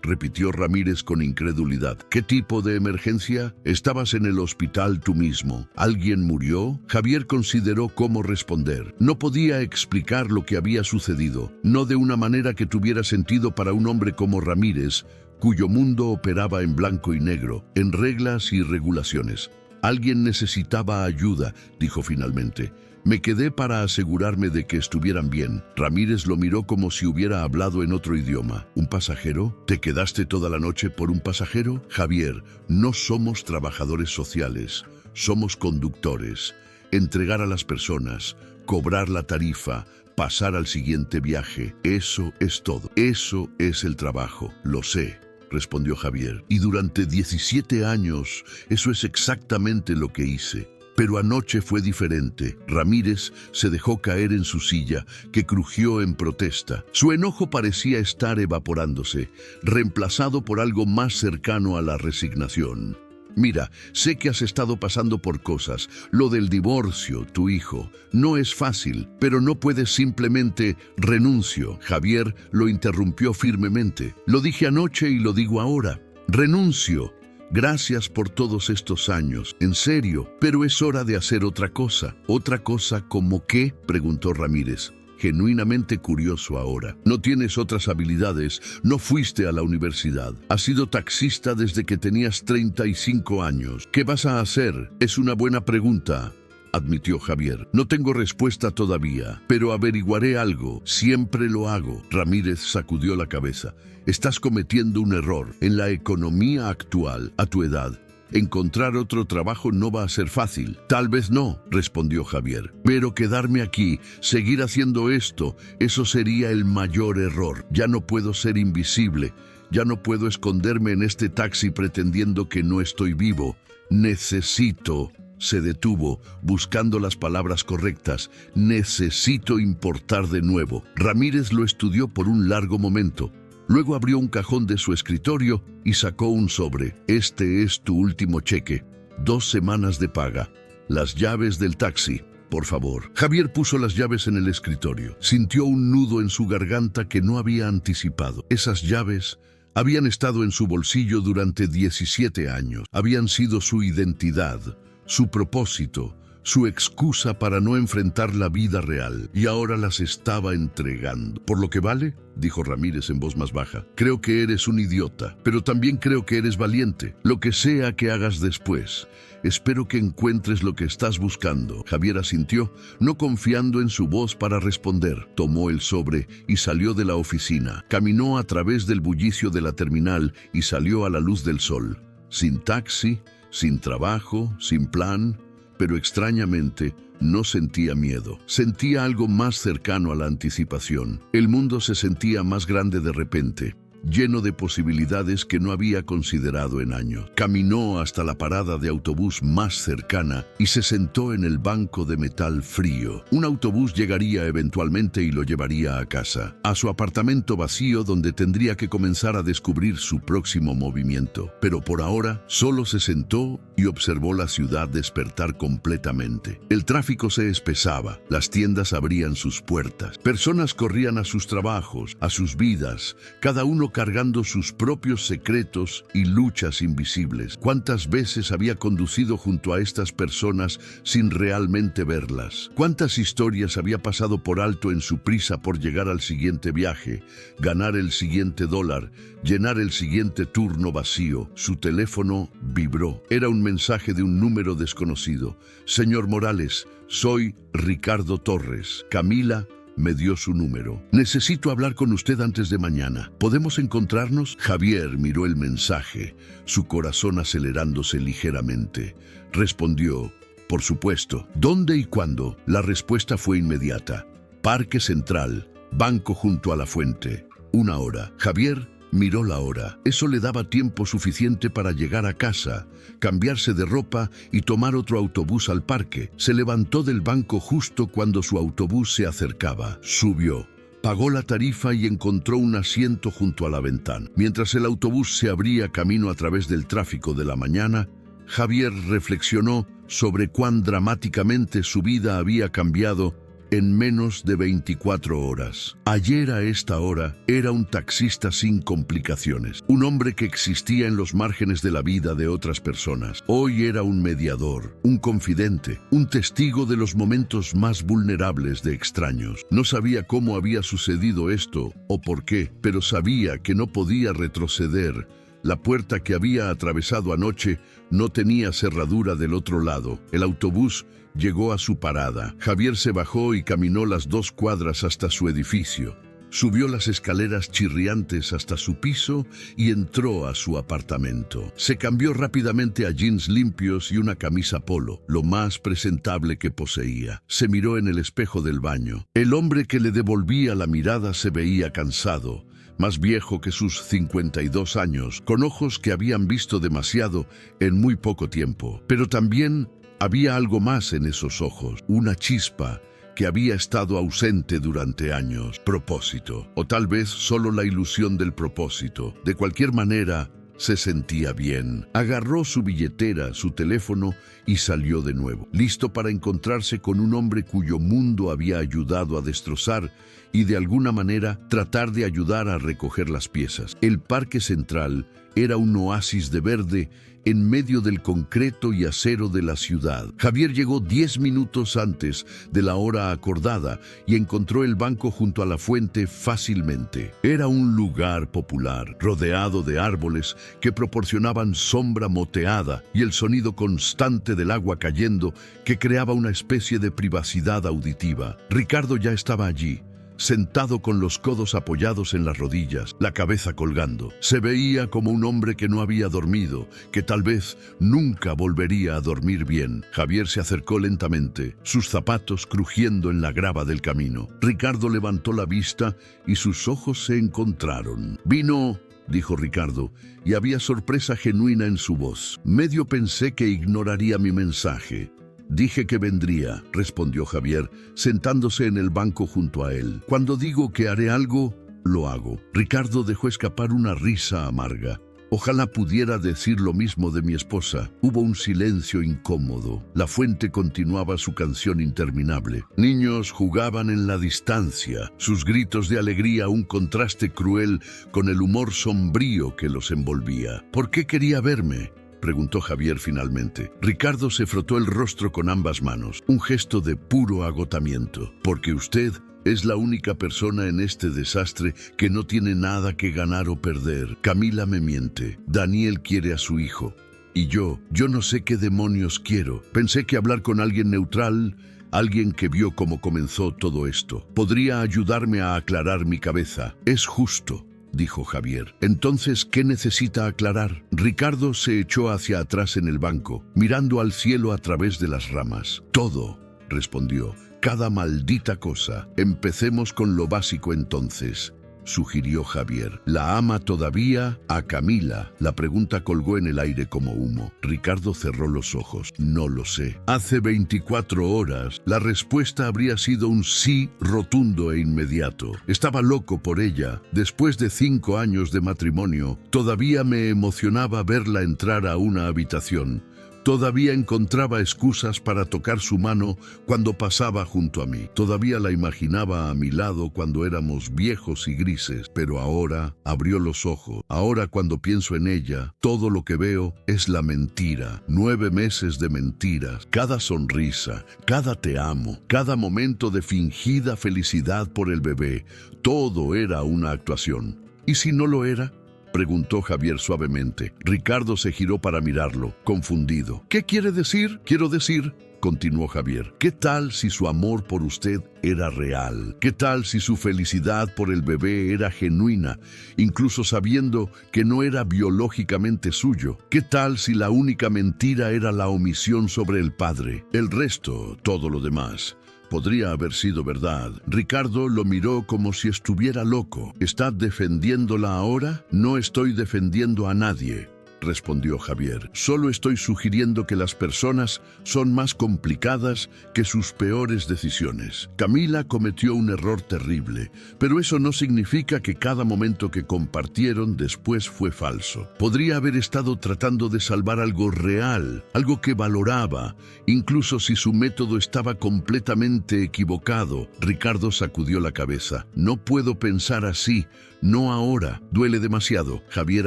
repitió Ramírez con incredulidad. ¿Qué tipo de emergencia? Estabas en el hospital tú mismo. ¿Alguien murió? Javier consideró cómo responder. No podía explicar lo que había sucedido, no de una manera que tuviera sentido para un hombre como Ramírez, cuyo mundo operaba en blanco y negro, en reglas y regulaciones. Alguien necesitaba ayuda, dijo finalmente. Me quedé para asegurarme de que estuvieran bien. Ramírez lo miró como si hubiera hablado en otro idioma. ¿Un pasajero? ¿Te quedaste toda la noche por un pasajero? Javier, no somos trabajadores sociales, somos conductores. Entregar a las personas, cobrar la tarifa, pasar al siguiente viaje, eso es todo. Eso es el trabajo, lo sé, respondió Javier. Y durante 17 años, eso es exactamente lo que hice. Pero anoche fue diferente. Ramírez se dejó caer en su silla, que crujió en protesta. Su enojo parecía estar evaporándose, reemplazado por algo más cercano a la resignación. Mira, sé que has estado pasando por cosas. Lo del divorcio, tu hijo, no es fácil, pero no puedes simplemente renuncio. Javier lo interrumpió firmemente. Lo dije anoche y lo digo ahora. Renuncio. Gracias por todos estos años, en serio, pero es hora de hacer otra cosa. ¿Otra cosa como qué?, preguntó Ramírez, genuinamente curioso ahora. No tienes otras habilidades, no fuiste a la universidad, has sido taxista desde que tenías 35 años. ¿Qué vas a hacer? Es una buena pregunta, admitió Javier. No tengo respuesta todavía, pero averiguaré algo. Siempre lo hago. Ramírez sacudió la cabeza. Estás cometiendo un error. En la economía actual, a tu edad, encontrar otro trabajo no va a ser fácil. Tal vez no, respondió Javier. Pero quedarme aquí, seguir haciendo esto, eso sería el mayor error. Ya no puedo ser invisible. Ya no puedo esconderme en este taxi pretendiendo que no estoy vivo. Necesito... Se detuvo, buscando las palabras correctas. Necesito importar de nuevo. Ramírez lo estudió por un largo momento. Luego abrió un cajón de su escritorio y sacó un sobre. Este es tu último cheque. 2 semanas de paga. Las llaves del taxi, por favor. Javier puso las llaves en el escritorio. Sintió un nudo en su garganta que no había anticipado. Esas llaves habían estado en su bolsillo durante 17 años. Habían sido su identidad, su propósito, su excusa para no enfrentar la vida real, y ahora las estaba entregando. ¿Por lo que vale?, dijo Ramírez en voz más baja. Creo que eres un idiota, pero también creo que eres valiente. Lo que sea que hagas después, espero que encuentres lo que estás buscando. Javier asintió, no confiando en su voz para responder. Tomó el sobre y salió de la oficina. Caminó a través del bullicio de la terminal y salió a la luz del sol. Sin taxi, sin trabajo, sin plan, pero extrañamente no sentía miedo. Sentía algo más cercano a la anticipación. El mundo se sentía más grande de repente. lleno de posibilidades que no había considerado en años. Caminó hasta la parada de autobús más cercana y se sentó en el banco de metal frío. Un autobús llegaría eventualmente y lo llevaría a casa, a su apartamento vacío donde tendría que comenzar a descubrir su próximo movimiento. Pero por ahora solo se sentó y observó la ciudad despertar completamente. El tráfico se espesaba, las tiendas abrían sus puertas, personas corrían a sus trabajos, a sus vidas, cada uno cargando sus propios secretos y luchas invisibles. ¿Cuántas veces había conducido junto a estas personas sin realmente verlas? ¿Cuántas historias había pasado por alto en su prisa por llegar al siguiente viaje, ganar el siguiente dólar, llenar el siguiente turno vacío? Su teléfono vibró. Era un mensaje de un número desconocido. Señor Morales, soy Ricardo Torres. Camila me dio su número. Necesito hablar con usted antes de mañana. ¿Podemos encontrarnos? Javier miró el mensaje, su corazón acelerándose ligeramente. Respondió, por supuesto. ¿Dónde y cuándo? La respuesta fue inmediata. Parque Central, banco junto a la fuente. 1 hora. Javier miró la hora. Eso le daba tiempo suficiente para llegar a casa, cambiarse de ropa y tomar otro autobús al parque. Se levantó del banco justo cuando su autobús se acercaba. Subió, pagó la tarifa y encontró un asiento junto a la ventana. Mientras el autobús se abría camino a través del tráfico de la mañana, Javier reflexionó sobre cuán dramáticamente su vida había cambiado en menos de 24 horas. Ayer a esta hora era un taxista sin complicaciones, un hombre que existía en los márgenes de la vida de otras personas. Hoy era un mediador, un confidente, un testigo de los momentos más vulnerables de extraños. No sabía cómo había sucedido esto o por qué, pero sabía que no podía retroceder. La puerta que había atravesado anoche no tenía cerradura del otro lado. El autobús llegó a su parada. Javier se bajó y caminó las 2 cuadras hasta su edificio. Subió las escaleras chirriantes hasta su piso y entró a su apartamento. Se cambió rápidamente a jeans limpios y una camisa polo, lo más presentable que poseía. Se miró en el espejo del baño. El hombre que le devolvía la mirada se veía cansado, más viejo que sus 52 años, con ojos que habían visto demasiado en muy poco tiempo. Pero también había algo más en esos ojos, una chispa que había estado ausente durante años. Propósito, o tal vez solo la ilusión del propósito. De cualquier manera, se sentía bien. Agarró su billetera, su teléfono y salió de nuevo, listo para encontrarse con un hombre cuyo mundo había ayudado a destrozar y de alguna manera tratar de ayudar a recoger las piezas. El Parque Central era un oasis de verde en medio del concreto y acero de la ciudad. Javier llegó 10 minutos antes de la hora acordada y encontró el banco junto a la fuente fácilmente. Era un lugar popular, rodeado de árboles que proporcionaban sombra moteada y el sonido constante del agua cayendo que creaba una especie de privacidad auditiva. Ricardo ya estaba allí, sentado con los codos apoyados en las rodillas, la cabeza colgando. Se veía como un hombre que no había dormido, que tal vez nunca volvería a dormir bien. Javier se acercó lentamente, sus zapatos crujiendo en la grava del camino. Ricardo levantó la vista y sus ojos se encontraron. «Vino», dijo Ricardo, y había sorpresa genuina en su voz. «Medio pensé que ignoraría mi mensaje». «Dije que vendría», respondió Javier, sentándose en el banco junto a él. «Cuando digo que haré algo, lo hago». Ricardo dejó escapar una risa amarga. Ojalá pudiera decir lo mismo de mi esposa. Hubo un silencio incómodo. La fuente continuaba su canción interminable. Niños jugaban en la distancia, sus gritos de alegría un contraste cruel con el humor sombrío que los envolvía. «¿Por qué quería verme?», preguntó Javier finalmente. Ricardo se frotó el rostro con ambas manos, un gesto de puro agotamiento. «Porque usted es la única persona en este desastre que no tiene nada que ganar o perder. Camila me miente. Daniel quiere a su hijo. Y yo no sé qué demonios quiero. Pensé que hablar con alguien neutral, alguien que vio cómo comenzó todo esto, podría ayudarme a aclarar mi cabeza. Es justo», dijo Javier. «Entonces, ¿qué necesita aclarar?». Ricardo se echó hacia atrás en el banco, mirando al cielo a través de las ramas. «Todo», respondió. «Cada maldita cosa. Empecemos con lo básico entonces. sugirió Javier. ¿La ama todavía a Camila? La pregunta colgó en el aire como humo. Ricardo cerró los ojos. No lo sé. Hace 24 horas, la respuesta habría sido un sí rotundo e inmediato. Estaba loco por ella. Después de 5 años de matrimonio, todavía me emocionaba verla entrar a una habitación. Todavía encontraba excusas para tocar su mano cuando pasaba junto a mí. Todavía la imaginaba a mi lado cuando éramos viejos y grises. Pero ahora abrió los ojos. Ahora cuando pienso en ella, todo lo que veo es la mentira. 9 meses de mentiras. Cada sonrisa, cada te amo, cada momento de fingida felicidad por el bebé. Todo era una actuación. ¿Y si no lo era?, preguntó Javier suavemente. Ricardo se giró para mirarlo, confundido. ¿Qué quiere decir? Quiero decir, continuó Javier, ¿qué tal si su amor por usted era real? ¿Qué tal si su felicidad por el bebé era genuina, incluso sabiendo que no era biológicamente suyo? ¿Qué tal si la única mentira era la omisión sobre el padre? El resto, todo lo demás, podría haber sido verdad. Ricardo lo miró como si estuviera loco. ¿Está defendiéndola ahora? No estoy defendiendo a nadie, respondió Javier. Solo estoy sugiriendo que las personas son más complicadas que sus peores decisiones. Camila cometió un error terrible, pero eso no significa que cada momento que compartieron después fue falso. Podría haber estado tratando de salvar algo real, algo que valoraba, incluso si su método estaba completamente equivocado. Ricardo sacudió la cabeza. No puedo pensar así. No ahora, duele demasiado. Javier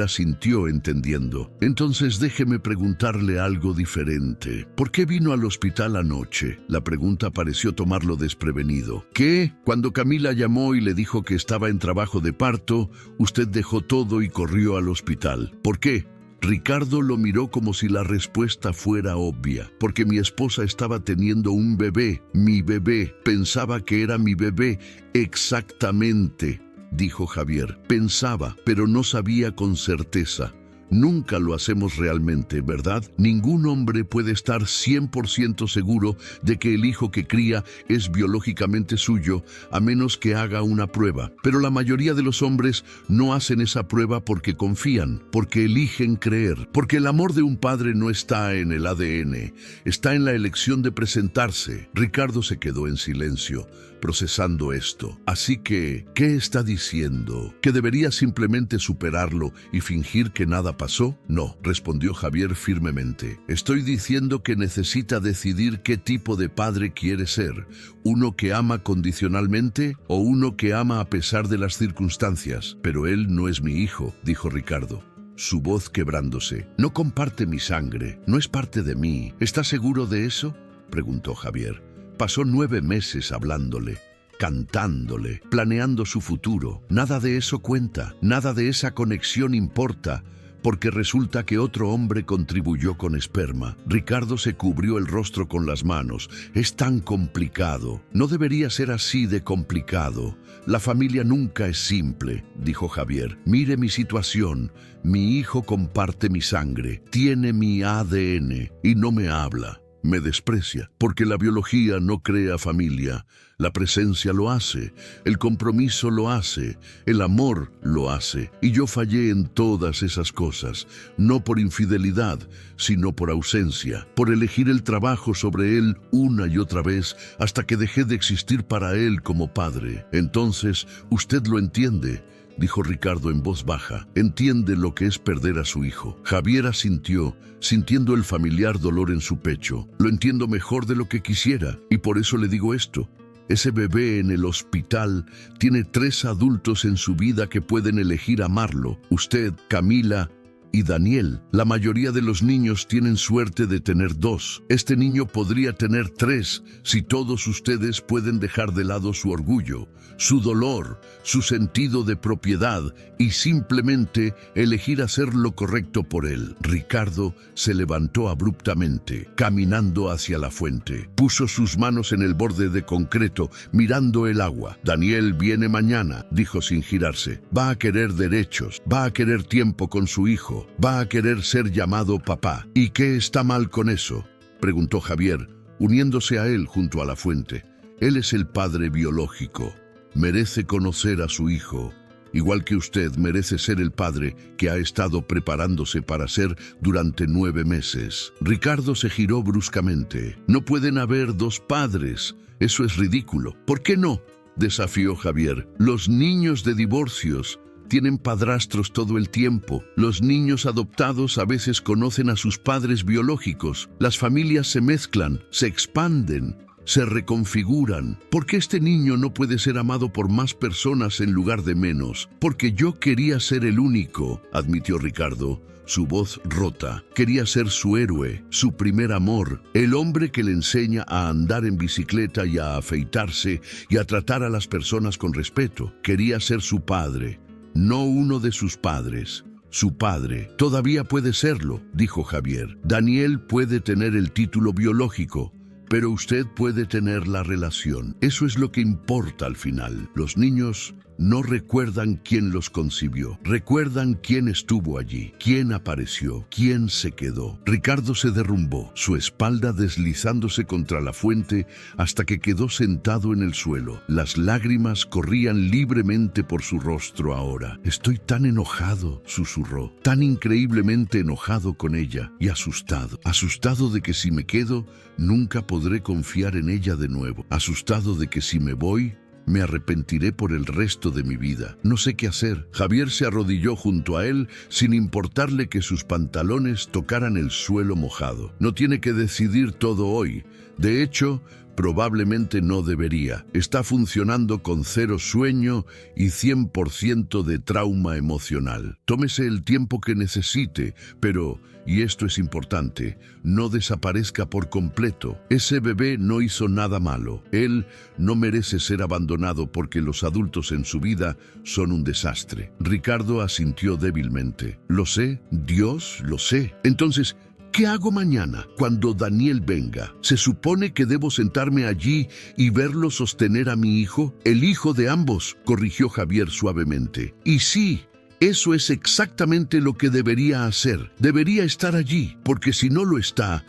asintió entendiendo. Entonces déjeme preguntarle algo diferente. ¿Por qué vino al hospital anoche? La pregunta pareció tomarlo desprevenido. ¿Qué? Cuando Camila llamó y le dijo que estaba en trabajo de parto, usted dejó todo y corrió al hospital. ¿Por qué? Ricardo lo miró como si la respuesta fuera obvia. Porque mi esposa estaba teniendo un bebé. Mi bebé. Pensaba que era mi bebé. Exactamente, dijo Javier. Pensaba, pero no sabía con certeza. Nunca lo hacemos realmente, ¿verdad? Ningún hombre puede estar 100% seguro de que el hijo que cría es biológicamente suyo, a menos que haga una prueba. Pero la mayoría de los hombres no hacen esa prueba porque confían, porque eligen creer, porque el amor de un padre no está en el ADN, está en la elección de presentarse. Ricardo se quedó en silencio, procesando esto. Así que, ¿qué está diciendo? ¿Que debería simplemente superarlo y fingir que nada pasó? No, respondió Javier firmemente. Estoy diciendo que necesita decidir qué tipo de padre quiere ser. ¿Uno que ama condicionalmente o uno que ama a pesar de las circunstancias? Pero él no es mi hijo, dijo Ricardo, su voz quebrándose. No comparte mi sangre, no es parte de mí. ¿Está seguro de eso?, preguntó Javier. Pasó 9 meses hablándole, cantándole, planeando su futuro. Nada de eso cuenta, nada de esa conexión importa, porque resulta que otro hombre contribuyó con esperma. Ricardo se cubrió el rostro con las manos. Es tan complicado. No debería ser así de complicado. La familia nunca es simple, dijo Javier. Mire mi situación. Mi hijo comparte mi sangre, tiene mi ADN y no me habla. Me desprecia, porque la biología no crea familia. La presencia lo hace, el compromiso lo hace, el amor lo hace. Y yo fallé en todas esas cosas, no por infidelidad, sino por ausencia, por elegir el trabajo sobre él una y otra vez, hasta que dejé de existir para él como padre. Entonces, usted lo entiende, dijo Ricardo en voz baja. Entiende lo que es perder a su hijo. Javier asintió, sintiendo el familiar dolor en su pecho. Lo entiendo mejor de lo que quisiera, y por eso le digo esto. Ese bebé en el hospital tiene 3 adultos en su vida que pueden elegir amarlo. Usted, Camila y Daniel. La mayoría de los niños tienen suerte de tener 2. Este niño podría tener 3 si todos ustedes pueden dejar de lado su orgullo, su dolor, su sentido de propiedad y simplemente elegir hacer lo correcto por él. Ricardo se levantó abruptamente, caminando hacia la fuente. Puso sus manos en el borde de concreto, mirando el agua. Daniel viene mañana, dijo sin girarse. Va a querer derechos, va a querer tiempo con su hijo. Va a querer ser llamado papá. ¿Y qué está mal con eso?, preguntó Javier, uniéndose a él junto a la fuente. Él es el padre biológico. Merece conocer a su hijo. Igual que usted, merece ser el padre que ha estado preparándose para ser durante 9 meses. Ricardo se giró bruscamente. No pueden haber 2 padres. Eso es ridículo. ¿Por qué no?, desafió Javier. Los niños de divorcios tienen padrastros todo el tiempo. Los niños adoptados a veces conocen a sus padres biológicos. Las familias se mezclan, se expanden, se reconfiguran. ¿Por qué este niño no puede ser amado por más personas en lugar de menos? Porque yo quería ser el único, admitió Ricardo, su voz rota. Quería ser su héroe, su primer amor, el hombre que le enseña a andar en bicicleta y a afeitarse y a tratar a las personas con respeto. Quería ser su padre, no uno de sus padres. Su padre. Todavía puede serlo, dijo Javier. Daniel puede tener el título biológico, pero usted puede tener la relación. Eso es lo que importa al final. Los niños no recuerdan quién los concibió. Recuerdan quién estuvo allí, quién apareció, quién se quedó. Ricardo se derrumbó, su espalda deslizándose contra la fuente hasta que quedó sentado en el suelo. Las lágrimas corrían libremente por su rostro ahora. Estoy tan enojado, susurró, tan increíblemente enojado con ella y asustado. Asustado de que si me quedo, nunca podré confiar en ella de nuevo. Asustado de que si me voy, me arrepentiré por el resto de mi vida. No sé qué hacer. Javier se arrodilló junto a él sin importarle que sus pantalones tocaran el suelo mojado. No tiene que decidir todo hoy. De hecho, probablemente no debería. Está funcionando con 0 sueño y 100% de trauma emocional. Tómese el tiempo que necesite, pero, y esto es importante, no desaparezca por completo. Ese bebé no hizo nada malo. Él no merece ser abandonado porque los adultos en su vida son un desastre. Ricardo asintió débilmente. Lo sé, Dios, lo sé. Entonces, ¿qué hago mañana cuando Daniel venga? ¿Se supone que debo sentarme allí y verlo sostener a mi hijo? El hijo de ambos, corrigió Javier suavemente. Y sí, eso es exactamente lo que debería hacer. Debería estar allí, porque si no lo está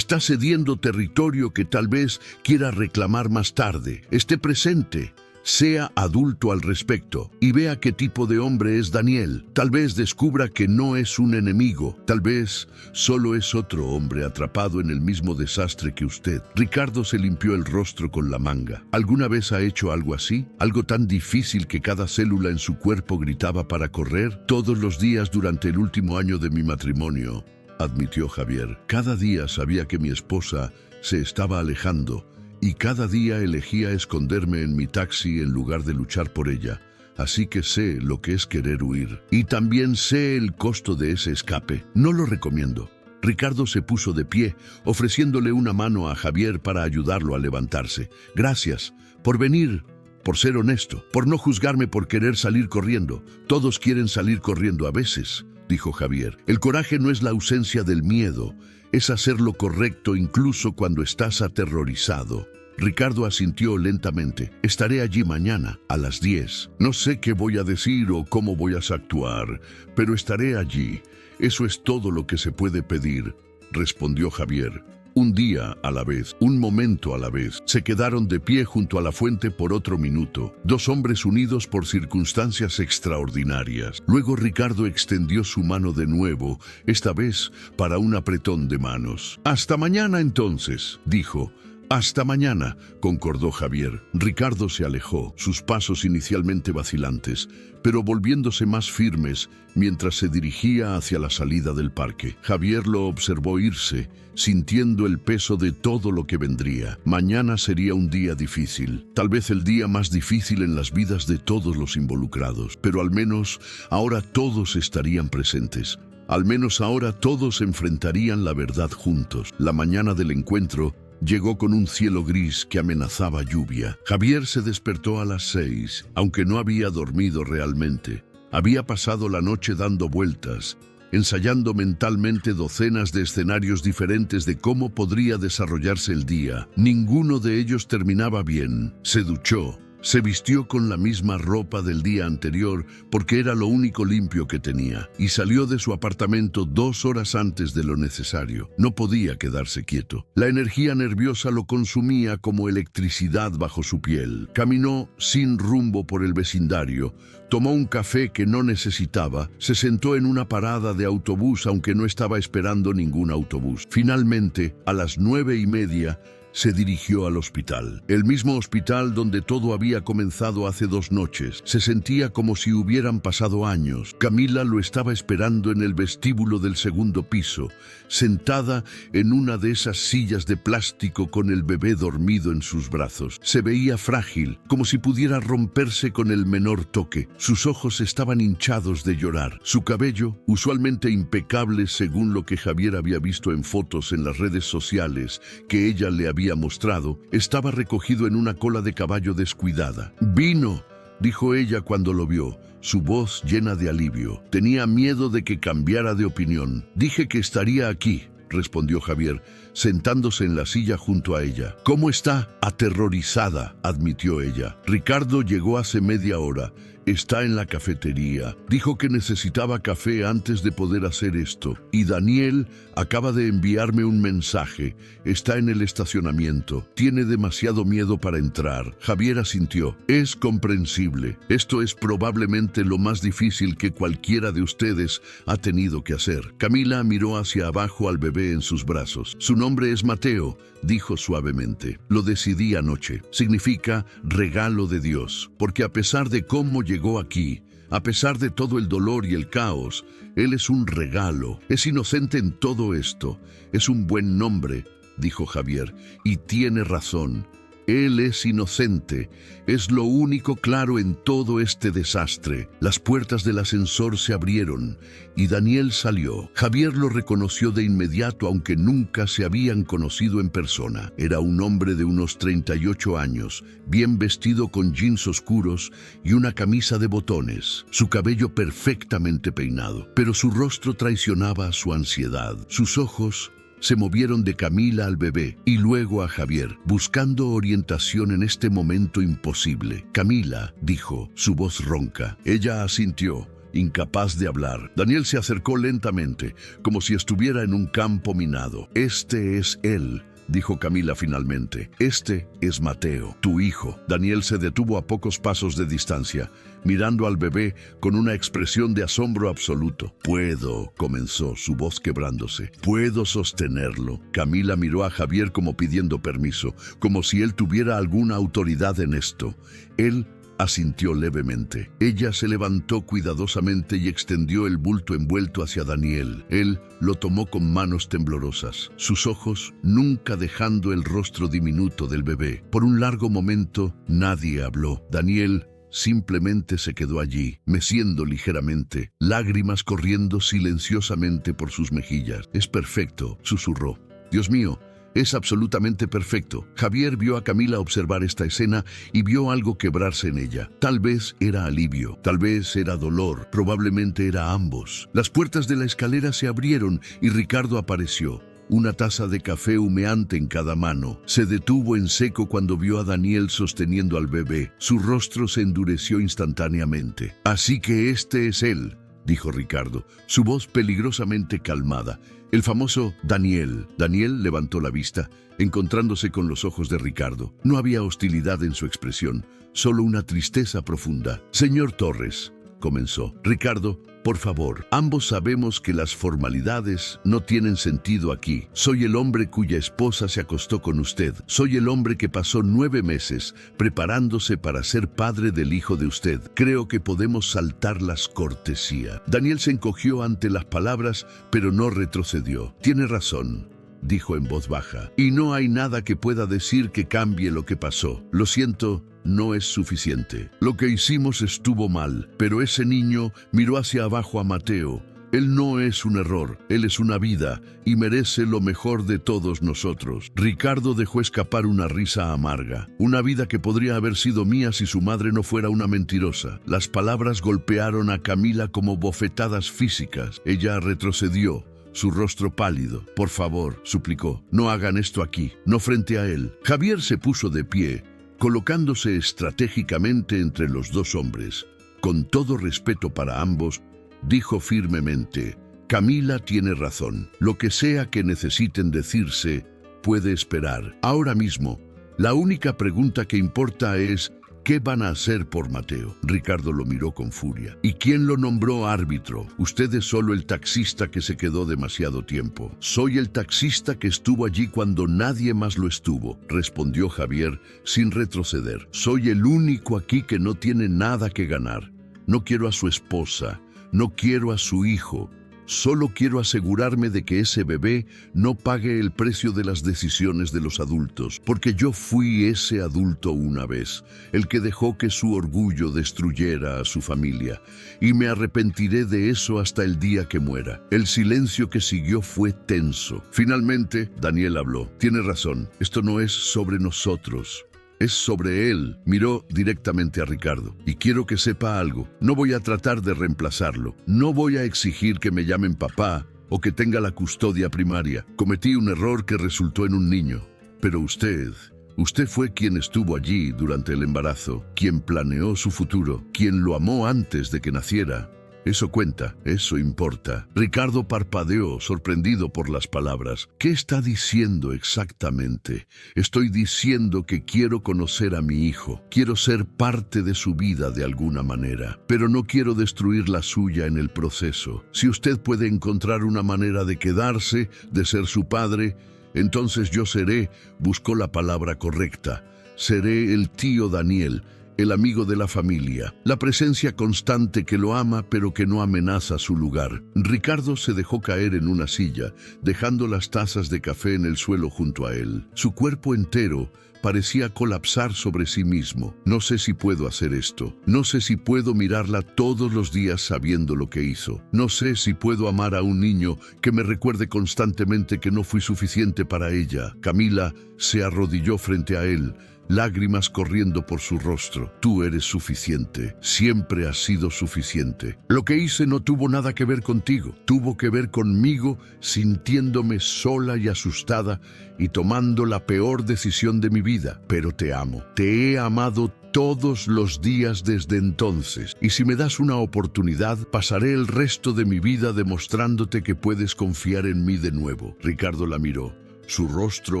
cediendo territorio que tal vez quiera reclamar más tarde. Esté presente. Sea adulto al respecto y vea qué tipo de hombre es Daniel. Tal vez descubra que no es un enemigo. Tal vez solo es otro hombre atrapado en el mismo desastre que usted. Ricardo se limpió el rostro con la manga. ¿Alguna vez ha hecho algo así? ¿Algo tan difícil que cada célula en su cuerpo gritaba para correr? Todos los días durante el último año de mi matrimonio, admitió Javier. Cada día sabía que mi esposa se estaba alejando, y cada día elegía esconderme en mi taxi en lugar de luchar por ella. Así que sé lo que es querer huir. Y también sé el costo de ese escape. No lo recomiendo. Ricardo se puso de pie, ofreciéndole una mano a Javier para ayudarlo a levantarse. Gracias por venir, por ser honesto, por no juzgarme por querer salir corriendo. Todos quieren salir corriendo a veces, dijo Javier. El coraje no es la ausencia del miedo, es hacer lo correcto incluso cuando estás aterrorizado. Ricardo asintió lentamente. Estaré allí mañana a las 10. No sé qué voy a decir o cómo voy a actuar, pero estaré allí. Eso es todo lo que se puede pedir, respondió Javier. Un día a la vez, un momento a la vez. Se quedaron de pie junto a la fuente por otro minuto, 2 hombres unidos por circunstancias extraordinarias. Luego Ricardo extendió su mano de nuevo, esta vez para un apretón de manos. «Hasta mañana entonces», dijo. «Hasta mañana», concordó Javier. Ricardo se alejó, sus pasos inicialmente vacilantes, pero volviéndose más firmes mientras se dirigía hacia la salida del parque. Javier lo observó irse, sintiendo el peso de todo lo que vendría. Mañana sería un día difícil, tal vez el día más difícil en las vidas de todos los involucrados, pero al menos ahora todos estarían presentes. Al menos ahora todos enfrentarían la verdad juntos. La mañana del encuentro llegó con un cielo gris que amenazaba lluvia. Javier se despertó a las 6, aunque no había dormido realmente. Había pasado la noche dando vueltas, ensayando mentalmente docenas de escenarios diferentes de cómo podría desarrollarse el día. Ninguno de ellos terminaba bien. Se duchó, Se vistió con la misma ropa del día anterior porque era lo único limpio que tenía y salió de su apartamento 2 horas antes de lo necesario. No podía quedarse quieto. La energía nerviosa lo consumía como electricidad bajo su piel. Caminó sin rumbo por el vecindario, tomó un café que no necesitaba, se sentó en una parada de autobús aunque no estaba esperando ningún autobús. Finalmente, a las 9:30, se dirigió al hospital. El mismo hospital donde todo había comenzado hace 2 noches. Se sentía como si hubieran pasado años. Camila lo estaba esperando en el vestíbulo del 2.º piso, sentada en una de esas sillas de plástico con el bebé dormido en sus brazos. Se veía frágil, como si pudiera romperse con el menor toque. Sus ojos estaban hinchados de llorar. Su cabello, usualmente impecable según lo que Javier había visto en fotos en las redes sociales que ella le había mostrado, estaba recogido en una cola de caballo descuidada. «Vino», dijo ella cuando lo vio, su voz llena de alivio. Tenía miedo de que cambiara de opinión. «Dije que estaría aquí», respondió Javier, sentándose en la silla junto a ella. «¿Cómo está?» «Aterrorizada», admitió ella. «Ricardo llegó hace media hora. Está en la cafetería. Dijo que necesitaba café antes de poder hacer esto. Y Daniel acaba de enviarme un mensaje. Está en el estacionamiento. Tiene demasiado miedo para entrar». Javier asintió. «Es comprensible. Esto es probablemente lo más difícil que cualquiera de ustedes ha tenido que hacer». Camila miró hacia abajo al bebé en sus brazos. «Su nombre es Mateo», dijo suavemente. «Lo decidí anoche. Significa regalo de Dios. Porque a pesar de cómo llegó aquí, a pesar de todo el dolor y el caos, él es un regalo. Es inocente en todo esto. Es un buen nombre», dijo Javier. «Y tiene razón. Él es inocente. Es lo único claro en todo este desastre». Las puertas del ascensor se abrieron y Daniel salió. Javier lo reconoció de inmediato, aunque nunca se habían conocido en persona. Era un hombre de unos 38 años, bien vestido con jeans oscuros y una camisa de botones, su cabello perfectamente peinado. Pero su rostro traicionaba su ansiedad. Sus ojos se movieron de Camila al bebé y luego a Javier, buscando orientación en este momento imposible. «Camila», dijo, su voz ronca. Ella asintió, incapaz de hablar. Daniel se acercó lentamente, como si estuviera en un campo minado. «Este es él», dijo Camila finalmente. «Este es Mateo, tu hijo». Daniel se detuvo a pocos pasos de distancia, mirando al bebé con una expresión de asombro absoluto. «Puedo», comenzó, su voz quebrándose. «Puedo sostenerlo». Camila miró a Javier como pidiendo permiso, como si él tuviera alguna autoridad en esto. Él asintió levemente. Ella se levantó cuidadosamente y extendió el bulto envuelto hacia Daniel. Él lo tomó con manos temblorosas, sus ojos nunca dejando el rostro diminuto del bebé. Por un largo momento nadie habló. Daniel simplemente se quedó allí, meciendo ligeramente, lágrimas corriendo silenciosamente por sus mejillas. «Es perfecto», susurró. «Dios mío, es absolutamente perfecto». Javier vio a Camila observar esta escena y vio algo quebrarse en ella. Tal vez era alivio, tal vez era dolor, probablemente era ambos. Las puertas de la escalera se abrieron y Ricardo apareció, una taza de café humeante en cada mano. Se detuvo en seco cuando vio a Daniel sosteniendo al bebé. Su rostro se endureció instantáneamente. «Así que este es él», dijo Ricardo, su voz peligrosamente calmada. «El famoso Daniel». Daniel levantó la vista, encontrándose con los ojos de Ricardo. No había hostilidad en su expresión, solo una tristeza profunda. «Señor Torres», comenzó. «Ricardo, por favor, ambos sabemos que las formalidades no tienen sentido aquí. Soy el hombre cuya esposa se acostó con usted. Soy el hombre que pasó 9 meses preparándose para ser padre del hijo de usted. Creo que podemos saltar las cortesías». Daniel se encogió ante las palabras, pero no retrocedió. «Tiene razón», dijo en voz baja, «y no hay nada que pueda decir que cambie lo que pasó. Lo siento, no es suficiente. Lo que hicimos estuvo mal, pero ese niño miró hacia abajo a Mateo. Él no es un error, él es una vida y merece lo mejor de todos nosotros». Ricardo dejó escapar una risa amarga. «Una vida que podría haber sido mía si su madre no fuera una mentirosa». Las palabras golpearon a Camila como bofetadas físicas. Ella retrocedió, su rostro pálido. «Por favor», suplicó, «no hagan esto aquí, no frente a él». Javier se puso de pie, colocándose estratégicamente entre los dos hombres. Con todo respeto para ambos, dijo firmemente: Camila tiene razón. Lo que sea que necesiten decirse puede esperar. Ahora mismo, la única pregunta que importa es: ¿qué van a hacer por Mateo? Ricardo lo miró con furia. ¿Y quién lo nombró árbitro? Usted es solo el taxista que se quedó demasiado tiempo. Soy el taxista que estuvo allí cuando nadie más lo estuvo, respondió Javier sin retroceder. Soy el único aquí que no tiene nada que ganar. No quiero a su esposa, no quiero a su hijo. Solo quiero asegurarme de que ese bebé no pague el precio de las decisiones de los adultos, porque yo fui ese adulto una vez, el que dejó que su orgullo destruyera a su familia, y me arrepentiré de eso hasta el día que muera. El silencio que siguió fue tenso. Finalmente, Daniel habló. Tiene razón, esto no es sobre nosotros. Es sobre él. Miró directamente a Ricardo. Y quiero que sepa algo. No voy a tratar de reemplazarlo. No voy a exigir que me llamen papá o que tenga la custodia primaria. Cometí un error que resultó en un niño. Pero usted fue quien estuvo allí durante el embarazo, quien planeó su futuro, quien lo amó antes de que naciera. Eso cuenta, eso importa. Ricardo parpadeó, sorprendido por las palabras. ¿Qué está diciendo exactamente? Estoy diciendo que quiero conocer a mi hijo. Quiero ser parte de su vida de alguna manera. Pero no quiero destruir la suya en el proceso. Si usted puede encontrar una manera de quedarse, de ser su padre, entonces yo seré, buscó la palabra correcta, seré el tío Daniel, el amigo de la familia, la presencia constante que lo ama pero que no amenaza su lugar. Ricardo se dejó caer en una silla, dejando las tazas de café en el suelo junto a él. Su cuerpo entero parecía colapsar sobre sí mismo. No sé si puedo hacer esto. No sé si puedo mirarla todos los días sabiendo lo que hizo. No sé si puedo amar a un niño que me recuerde constantemente que no fui suficiente para ella. Camila se arrodilló frente a él, lágrimas corriendo por su rostro. Tú eres suficiente, siempre has sido suficiente. Lo que hice no tuvo nada que ver contigo, tuvo que ver conmigo sintiéndome sola y asustada y tomando la peor decisión de mi vida. Pero te amo, te he amado todos los días desde entonces. Y si me das una oportunidad, pasaré el resto de mi vida demostrándote que puedes confiar en mí de nuevo. Ricardo la miró. Su rostro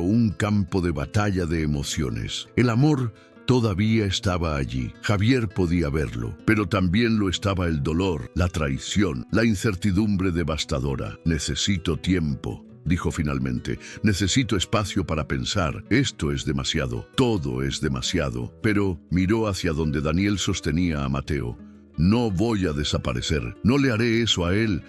un campo de batalla de emociones. El amor todavía estaba allí. Javier podía verlo, pero también lo estaba el dolor, la traición, la incertidumbre devastadora. Necesito tiempo, dijo finalmente. Necesito espacio para pensar. Esto es demasiado. Todo es demasiado. Pero miró hacia donde Daniel sostenía a Mateo. No voy a desaparecer. No le haré eso a él.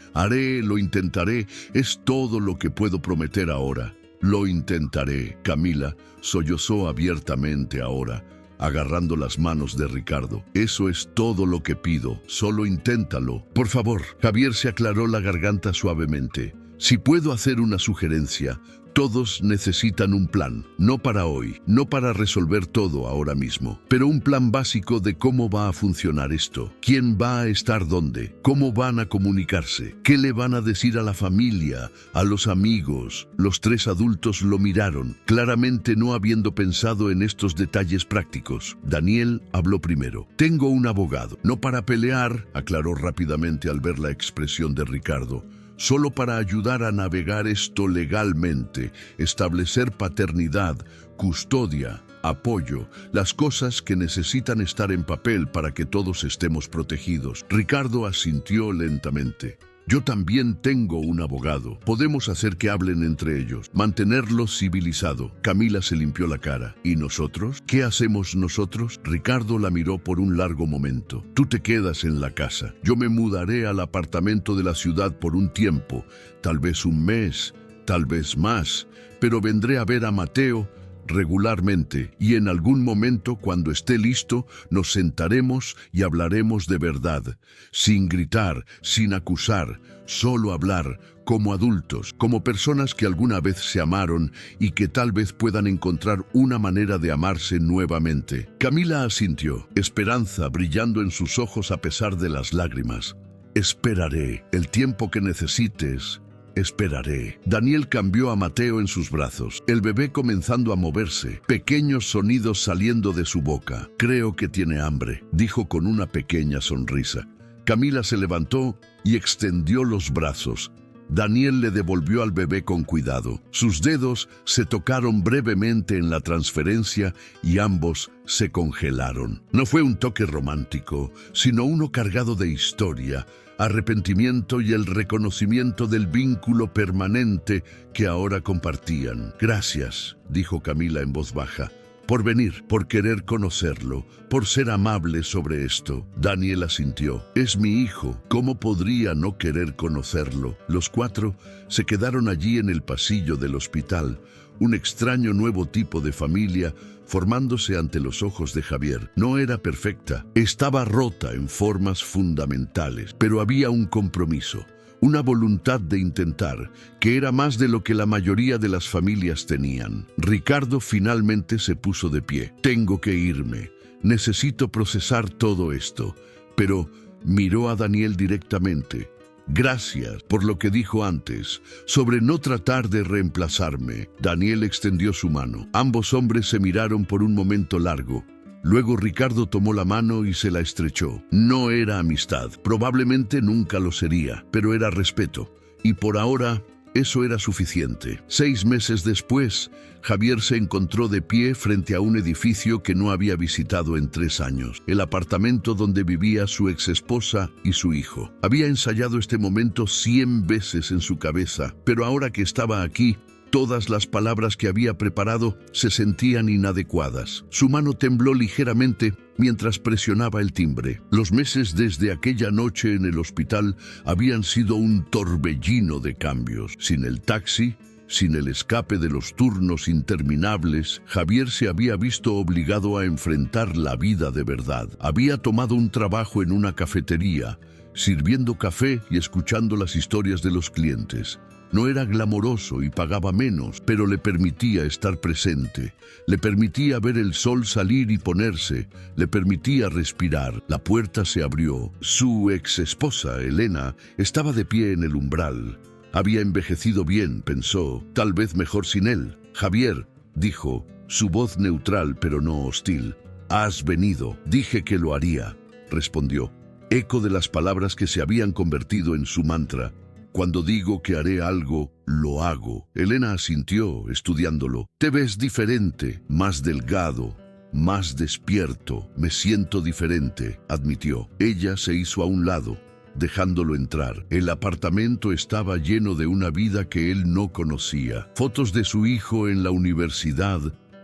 Lo intentaré. Es todo lo que puedo prometer ahora. Lo intentaré. Camila sollozó abiertamente ahora, agarrando las manos de Ricardo. Eso es todo lo que pido. Solo inténtalo. Por favor. Javier se aclaró la garganta suavemente. Si puedo hacer una sugerencia, todos necesitan un plan. No para hoy, no para resolver todo ahora mismo, pero un plan básico de cómo va a funcionar esto. ¿Quién va a estar dónde? ¿Cómo van a comunicarse? ¿Qué le van a decir a la familia, a los amigos? Los tres adultos lo miraron, claramente no habiendo pensado en estos detalles prácticos. Daniel habló primero. Tengo un abogado. No para pelear, aclaró rápidamente al ver la expresión de Ricardo. Solo para ayudar a navegar esto legalmente, establecer paternidad, custodia, apoyo, las cosas que necesitan estar en papel para que todos estemos protegidos. Ricardo asintió lentamente. Yo también tengo un abogado. Podemos hacer que hablen entre ellos, mantenerlo civilizado. Camila se limpió la cara. ¿Y nosotros? ¿Qué hacemos nosotros? Ricardo la miró por un largo momento. Tú te quedas en la casa. Yo me mudaré al apartamento de la ciudad por un tiempo, tal vez un mes, tal vez más, pero vendré a ver a Mateo regularmente, y en algún momento, cuando esté listo, nos sentaremos y hablaremos de verdad, sin gritar, sin acusar, solo hablar, como adultos, como personas que alguna vez se amaron y que tal vez puedan encontrar una manera de amarse nuevamente. Camila asintió, esperanza brillando en sus ojos a pesar de las lágrimas. Esperaré el tiempo que necesites. Esperaré. Daniel cambió a Mateo en sus brazos, el bebé comenzando a moverse, pequeños sonidos saliendo de su boca. Creo que tiene hambre, dijo con una pequeña sonrisa. Camila se levantó y extendió los brazos. Daniel le devolvió al bebé con cuidado. Sus dedos se tocaron brevemente en la transferencia y ambos se congelaron. No fue un toque romántico, sino uno cargado de historia, arrepentimiento y el reconocimiento del vínculo permanente que ahora compartían. Gracias, dijo Camila en voz baja, por venir, por querer conocerlo, por ser amable sobre esto. Daniel asintió. Es mi hijo, ¿cómo podría no querer conocerlo? Los cuatro se quedaron allí en el pasillo del hospital, un extraño nuevo tipo de familia formándose ante los ojos de Javier. No era perfecta, estaba rota en formas fundamentales, pero había un compromiso, una voluntad de intentar, que era más de lo que la mayoría de las familias tenían. Ricardo finalmente se puso de pie. Tengo que irme. Necesito procesar todo esto. Pero miró a Daniel directamente. Gracias por lo que dijo antes, sobre no tratar de reemplazarme. Daniel extendió su mano. Ambos hombres se miraron por un momento largo. Luego Ricardo tomó la mano y se la estrechó. No era amistad, probablemente nunca lo sería, pero era respeto. Y por ahora, eso era suficiente. 6 meses después, Javier se encontró de pie frente a un edificio que no había visitado en 3 años, el apartamento donde vivía su exesposa y su hijo. Había ensayado este momento 100 veces en su cabeza, pero ahora que estaba aquí, todas las palabras que había preparado se sentían inadecuadas. Su mano tembló ligeramente mientras presionaba el timbre. Los meses desde aquella noche en el hospital habían sido un torbellino de cambios. Sin el taxi, sin el escape de los turnos interminables, Javier se había visto obligado a enfrentar la vida de verdad. Había tomado un trabajo en una cafetería, sirviendo café y escuchando las historias de los clientes. No era glamoroso y pagaba menos, pero le permitía estar presente. Le permitía ver el sol salir y ponerse. Le permitía respirar. La puerta se abrió. Su ex esposa, Elena, estaba de pie en el umbral. Había envejecido bien, pensó, tal vez mejor sin él. Javier, dijo, su voz neutral pero no hostil. Has venido. Dije que lo haría, respondió. Eco de las palabras que se habían convertido en su mantra. Cuando digo que haré algo, lo hago. Elena asintió, estudiándolo. Te ves diferente, más delgado, más despierto. Me siento diferente, admitió. Ella se hizo a un lado, dejándolo entrar. El apartamento estaba lleno de una vida que él no conocía. Fotos de su hijo en la universidad,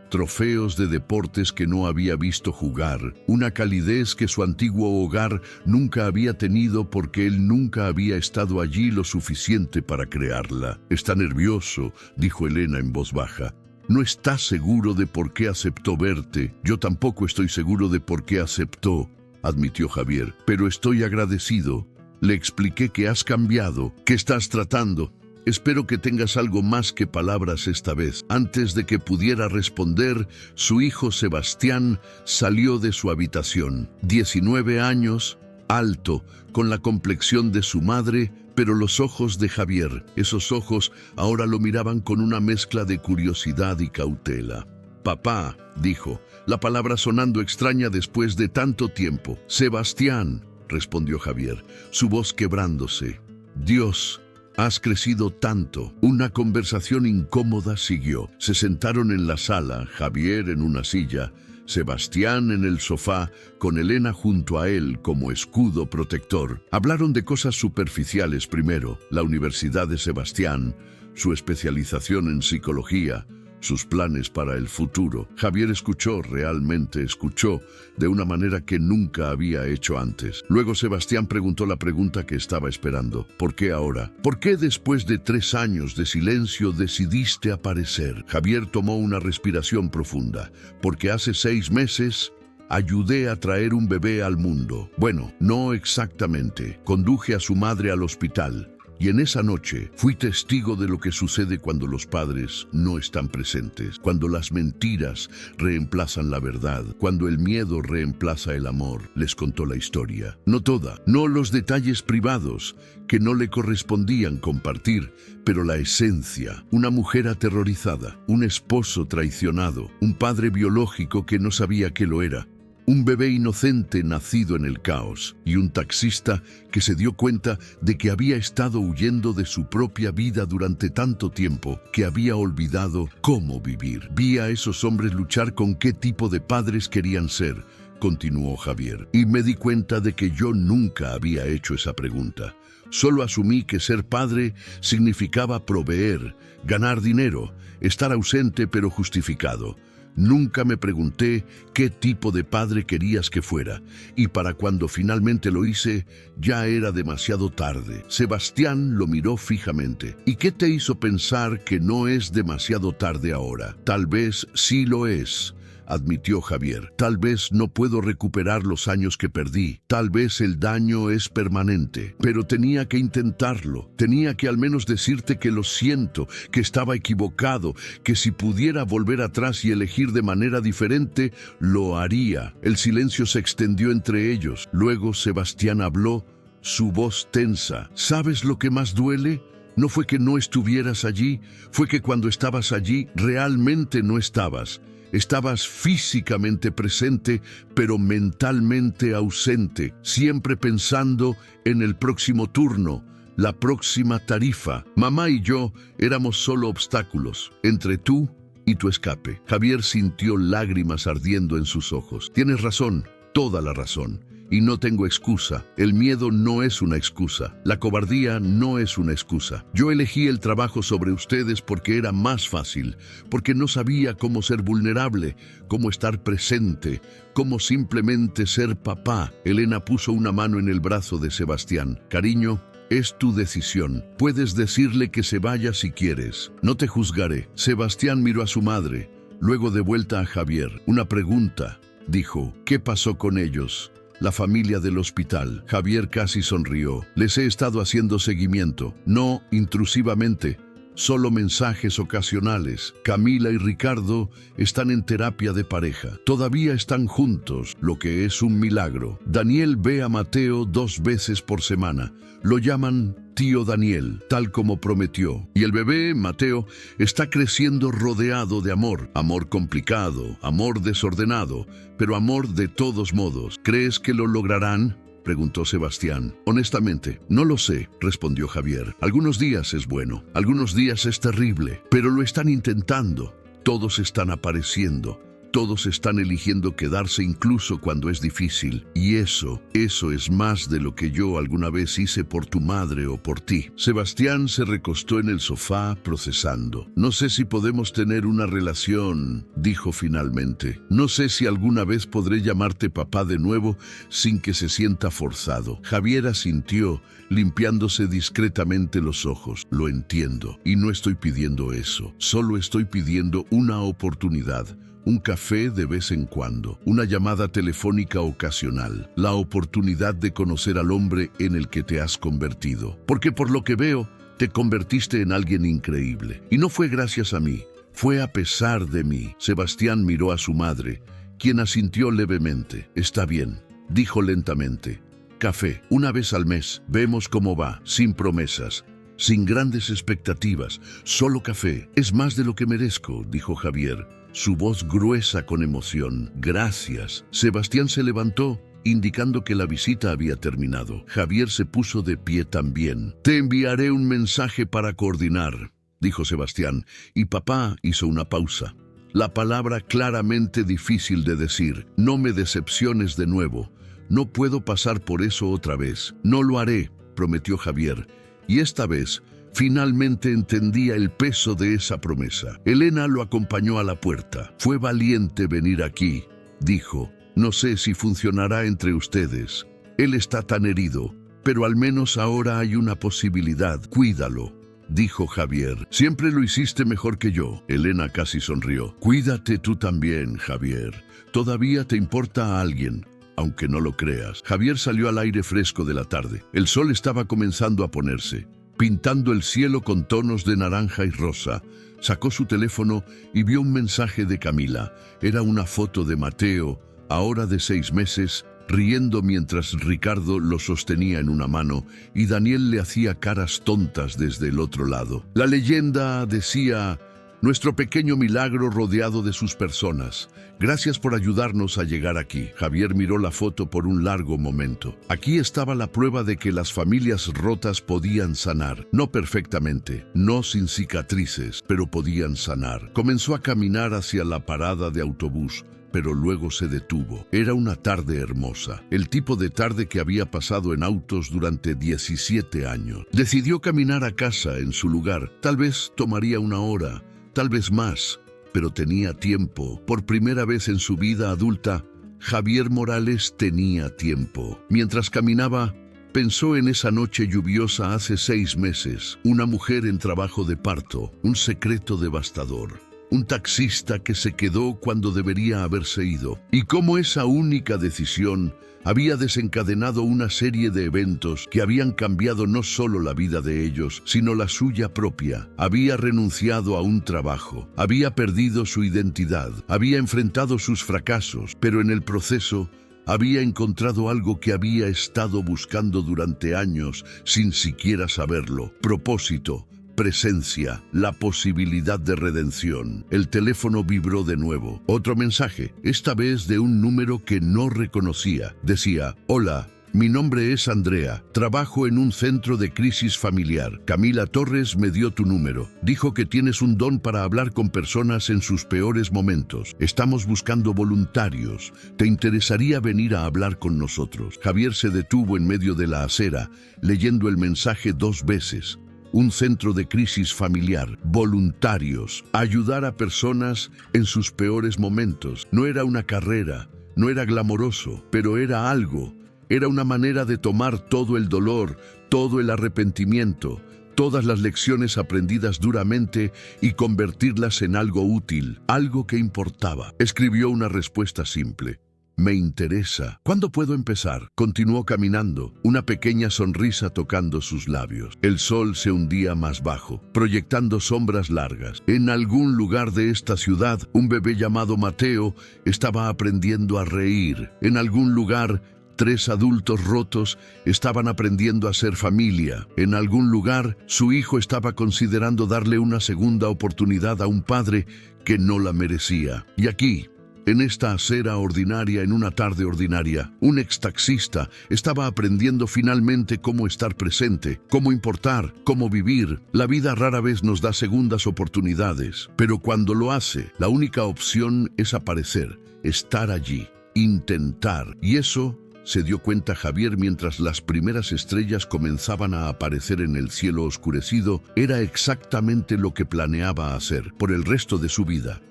trofeos de deportes que no había visto jugar, una calidez que su antiguo hogar nunca había tenido porque él nunca había estado allí lo suficiente para crearla. Está nervioso, dijo Elena en voz baja. No está seguro de por qué aceptó verte. Yo tampoco estoy seguro de por qué aceptó, admitió Javier, pero estoy agradecido. Le expliqué que has cambiado, que estás tratando. Espero que tengas algo más que palabras esta vez. Antes de que pudiera responder, su hijo Sebastián salió de su habitación. 19 años, alto, con la complexión de su madre, pero los ojos de Javier, esos ojos ahora lo miraban con una mezcla de curiosidad y cautela. Papá, dijo, la palabra sonando extraña después de tanto tiempo. Sebastián, respondió Javier, su voz quebrándose. Dios, has crecido tanto. Una conversación incómoda siguió. Se sentaron en la sala, Javier en una silla, Sebastián en el sofá, con Elena junto a él como escudo protector. Hablaron de cosas superficiales primero, la universidad de Sebastián, su especialización en psicología, sus planes para el futuro. Javier escuchó, realmente escuchó, de una manera que nunca había hecho antes. Luego Sebastián preguntó la pregunta que estaba esperando. ¿Por qué ahora? ¿Por qué después de 3 años de silencio decidiste aparecer? Javier tomó una respiración profunda. Porque hace 6 meses ayudé a traer un bebé al mundo. Bueno, no exactamente. Conduje a su madre al hospital. Y en esa noche fui testigo de lo que sucede cuando los padres no están presentes, cuando las mentiras reemplazan la verdad, cuando el miedo reemplaza el amor. Les contó la historia. No toda, no los detalles privados que no le correspondían compartir, pero la esencia. Una mujer aterrorizada, un esposo traicionado, un padre biológico que no sabía que lo era, un bebé inocente nacido en el caos y un taxista que se dio cuenta de que había estado huyendo de su propia vida durante tanto tiempo que había olvidado cómo vivir. Vi a esos hombres luchar con qué tipo de padres querían ser, continuó Javier, y me di cuenta de que yo nunca había hecho esa pregunta. Solo asumí que ser padre significaba proveer, ganar dinero, estar ausente pero justificado. Nunca me pregunté qué tipo de padre querías que fuera, y para cuando finalmente lo hice, ya era demasiado tarde. Sebastián lo miró fijamente. ¿Y qué te hizo pensar que no es demasiado tarde ahora? Tal vez sí lo es, admitió Javier. Tal vez no puedo recuperar los años que perdí. Tal vez el daño es permanente. Pero tenía que intentarlo. Tenía que al menos decirte que lo siento, que estaba equivocado, que si pudiera volver atrás y elegir de manera diferente, lo haría. El silencio se extendió entre ellos. Luego Sebastián habló, su voz tensa. ¿Sabes lo que más duele? No fue que no estuvieras allí, fue que cuando estabas allí realmente no estabas. Estabas físicamente presente, pero mentalmente ausente, siempre pensando en el próximo turno, la próxima tarifa. Mamá y yo éramos solo obstáculos entre tú y tu escape. Javier sintió lágrimas ardiendo en sus ojos. Tienes razón, toda la razón. Y no tengo excusa. El miedo no es una excusa. La cobardía no es una excusa. Yo elegí el trabajo sobre ustedes porque era más fácil, porque no sabía cómo ser vulnerable, cómo estar presente, cómo simplemente ser papá. Elena puso una mano en el brazo de Sebastián. Cariño, es tu decisión. Puedes decirle que se vaya si quieres. No te juzgaré. Sebastián miró a su madre, luego de vuelta a Javier. Una pregunta, dijo. ¿Qué pasó con ellos? La familia del hospital. Javier casi sonrió. Les he estado haciendo seguimiento, no intrusivamente, solo mensajes ocasionales. Camila y Ricardo están en terapia de pareja. Todavía están juntos, lo que es un milagro. Daniel ve a Mateo 2 veces por semana. Lo llaman tío Daniel, tal como prometió. Y el bebé, Mateo, está creciendo rodeado de amor. Amor complicado, amor desordenado, pero amor de todos modos. ¿Crees que lo lograrán?, preguntó Sebastián. Honestamente, no lo sé, respondió Javier. Algunos días es bueno, algunos días es terrible, pero lo están intentando. Todos están apareciendo. Todos están eligiendo quedarse incluso cuando es difícil. Y eso es más de lo que yo alguna vez hice por tu madre o por ti. Sebastián se recostó en el sofá procesando. No sé si podemos tener una relación, dijo finalmente. No sé si alguna vez podré llamarte papá de nuevo sin que se sienta forzado. Javier asintió, limpiándose discretamente los ojos. Lo entiendo, y no estoy pidiendo eso. Solo estoy pidiendo una oportunidad. Un café de vez en cuando, una llamada telefónica ocasional, la oportunidad de conocer al hombre en el que te has convertido. Porque por lo que veo, te convertiste en alguien increíble. Y no fue gracias a mí, fue a pesar de mí. Sebastián miró a su madre, quien asintió levemente. Está bien, dijo lentamente. Café, una vez al mes, vemos cómo va, sin promesas, sin grandes expectativas, solo café. Es más de lo que merezco, dijo Javier, su voz gruesa con emoción. Gracias. Sebastián se levantó, indicando que la visita había terminado. Javier se puso de pie también. Te enviaré un mensaje para coordinar, dijo Sebastián, y papá hizo una pausa. La palabra claramente difícil de decir. No me decepciones de nuevo. No puedo pasar por eso otra vez. No lo haré, prometió Javier. Y esta vez, finalmente entendía el peso de esa promesa. Elena lo acompañó a la puerta. Fue valiente venir aquí, dijo. No sé si funcionará entre ustedes. Él está tan herido, pero al menos ahora hay una posibilidad. Cuídalo, dijo Javier. Siempre lo hiciste mejor que yo. Elena casi sonrió. Cuídate tú también, Javier. Todavía te importa a alguien, aunque no lo creas. Javier salió al aire fresco de la tarde. El sol estaba comenzando a ponerse. pintando el cielo con tonos de naranja y rosa. Sacó su teléfono y vio un mensaje de Camila. Era una foto de Mateo, ahora de 6 meses, riendo mientras Ricardo lo sostenía en una mano y Daniel le hacía caras tontas desde el otro lado. La leyenda decía: nuestro pequeño milagro rodeado de sus personas. Gracias por ayudarnos a llegar aquí. Javier miró la foto por un largo momento. Aquí estaba la prueba de que las familias rotas podían sanar. No perfectamente, no sin cicatrices, pero podían sanar. Comenzó a caminar hacia la parada de autobús, pero luego se detuvo. Era una tarde hermosa, el tipo de tarde que había pasado en autos durante 17 años. Decidió caminar a casa en su lugar. Tal vez tomaría una hora, tal vez más, pero tenía tiempo. Por primera vez en su vida adulta, Javier Morales tenía tiempo. Mientras caminaba, pensó en esa noche lluviosa hace 6 meses, una mujer en trabajo de parto, un secreto devastador. Un taxista que se quedó cuando debería haberse ido, y cómo esa única decisión había desencadenado una serie de eventos que habían cambiado no solo la vida de ellos, sino la suya propia. Había renunciado a un trabajo, había perdido su identidad, había enfrentado sus fracasos, pero en el proceso había encontrado algo que había estado buscando durante años sin siquiera saberlo: propósito, presencia, la posibilidad de redención. El teléfono vibró de nuevo. Otro mensaje, esta vez de un número que no reconocía. Decía: hola, mi nombre es Andrea. Trabajo en un centro de crisis familiar. Camila Torres me dio tu número. Dijo que tienes un don para hablar con personas en sus peores momentos. Estamos buscando voluntarios. ¿Te interesaría venir a hablar con nosotros? Javier se detuvo en medio de la acera, leyendo el mensaje 2 veces. Un centro de crisis familiar, voluntarios, ayudar a personas en sus peores momentos. No era una carrera, no era glamoroso, pero era algo. Era una manera de tomar todo el dolor, todo el arrepentimiento, todas las lecciones aprendidas duramente y convertirlas en algo útil, algo que importaba. Escribió una respuesta simple: me interesa. ¿Cuándo puedo empezar? Continuó caminando, una pequeña sonrisa tocando sus labios. El sol se hundía más bajo, proyectando sombras largas. En algún lugar de esta ciudad, un bebé llamado Mateo estaba aprendiendo a reír. En algún lugar, 3 adultos rotos estaban aprendiendo a ser familia. En algún lugar, su hijo estaba considerando darle una segunda oportunidad a un padre que no la merecía. Y aquí, en esta acera ordinaria, en una tarde ordinaria, un extaxista estaba aprendiendo finalmente cómo estar presente, cómo importar, cómo vivir. La vida rara vez nos da segundas oportunidades, pero cuando lo hace, la única opción es aparecer, estar allí, intentar. Y eso se dio cuenta Javier mientras las primeras estrellas comenzaban a aparecer en el cielo oscurecido. Era exactamente lo que planeaba hacer por el resto de su vida.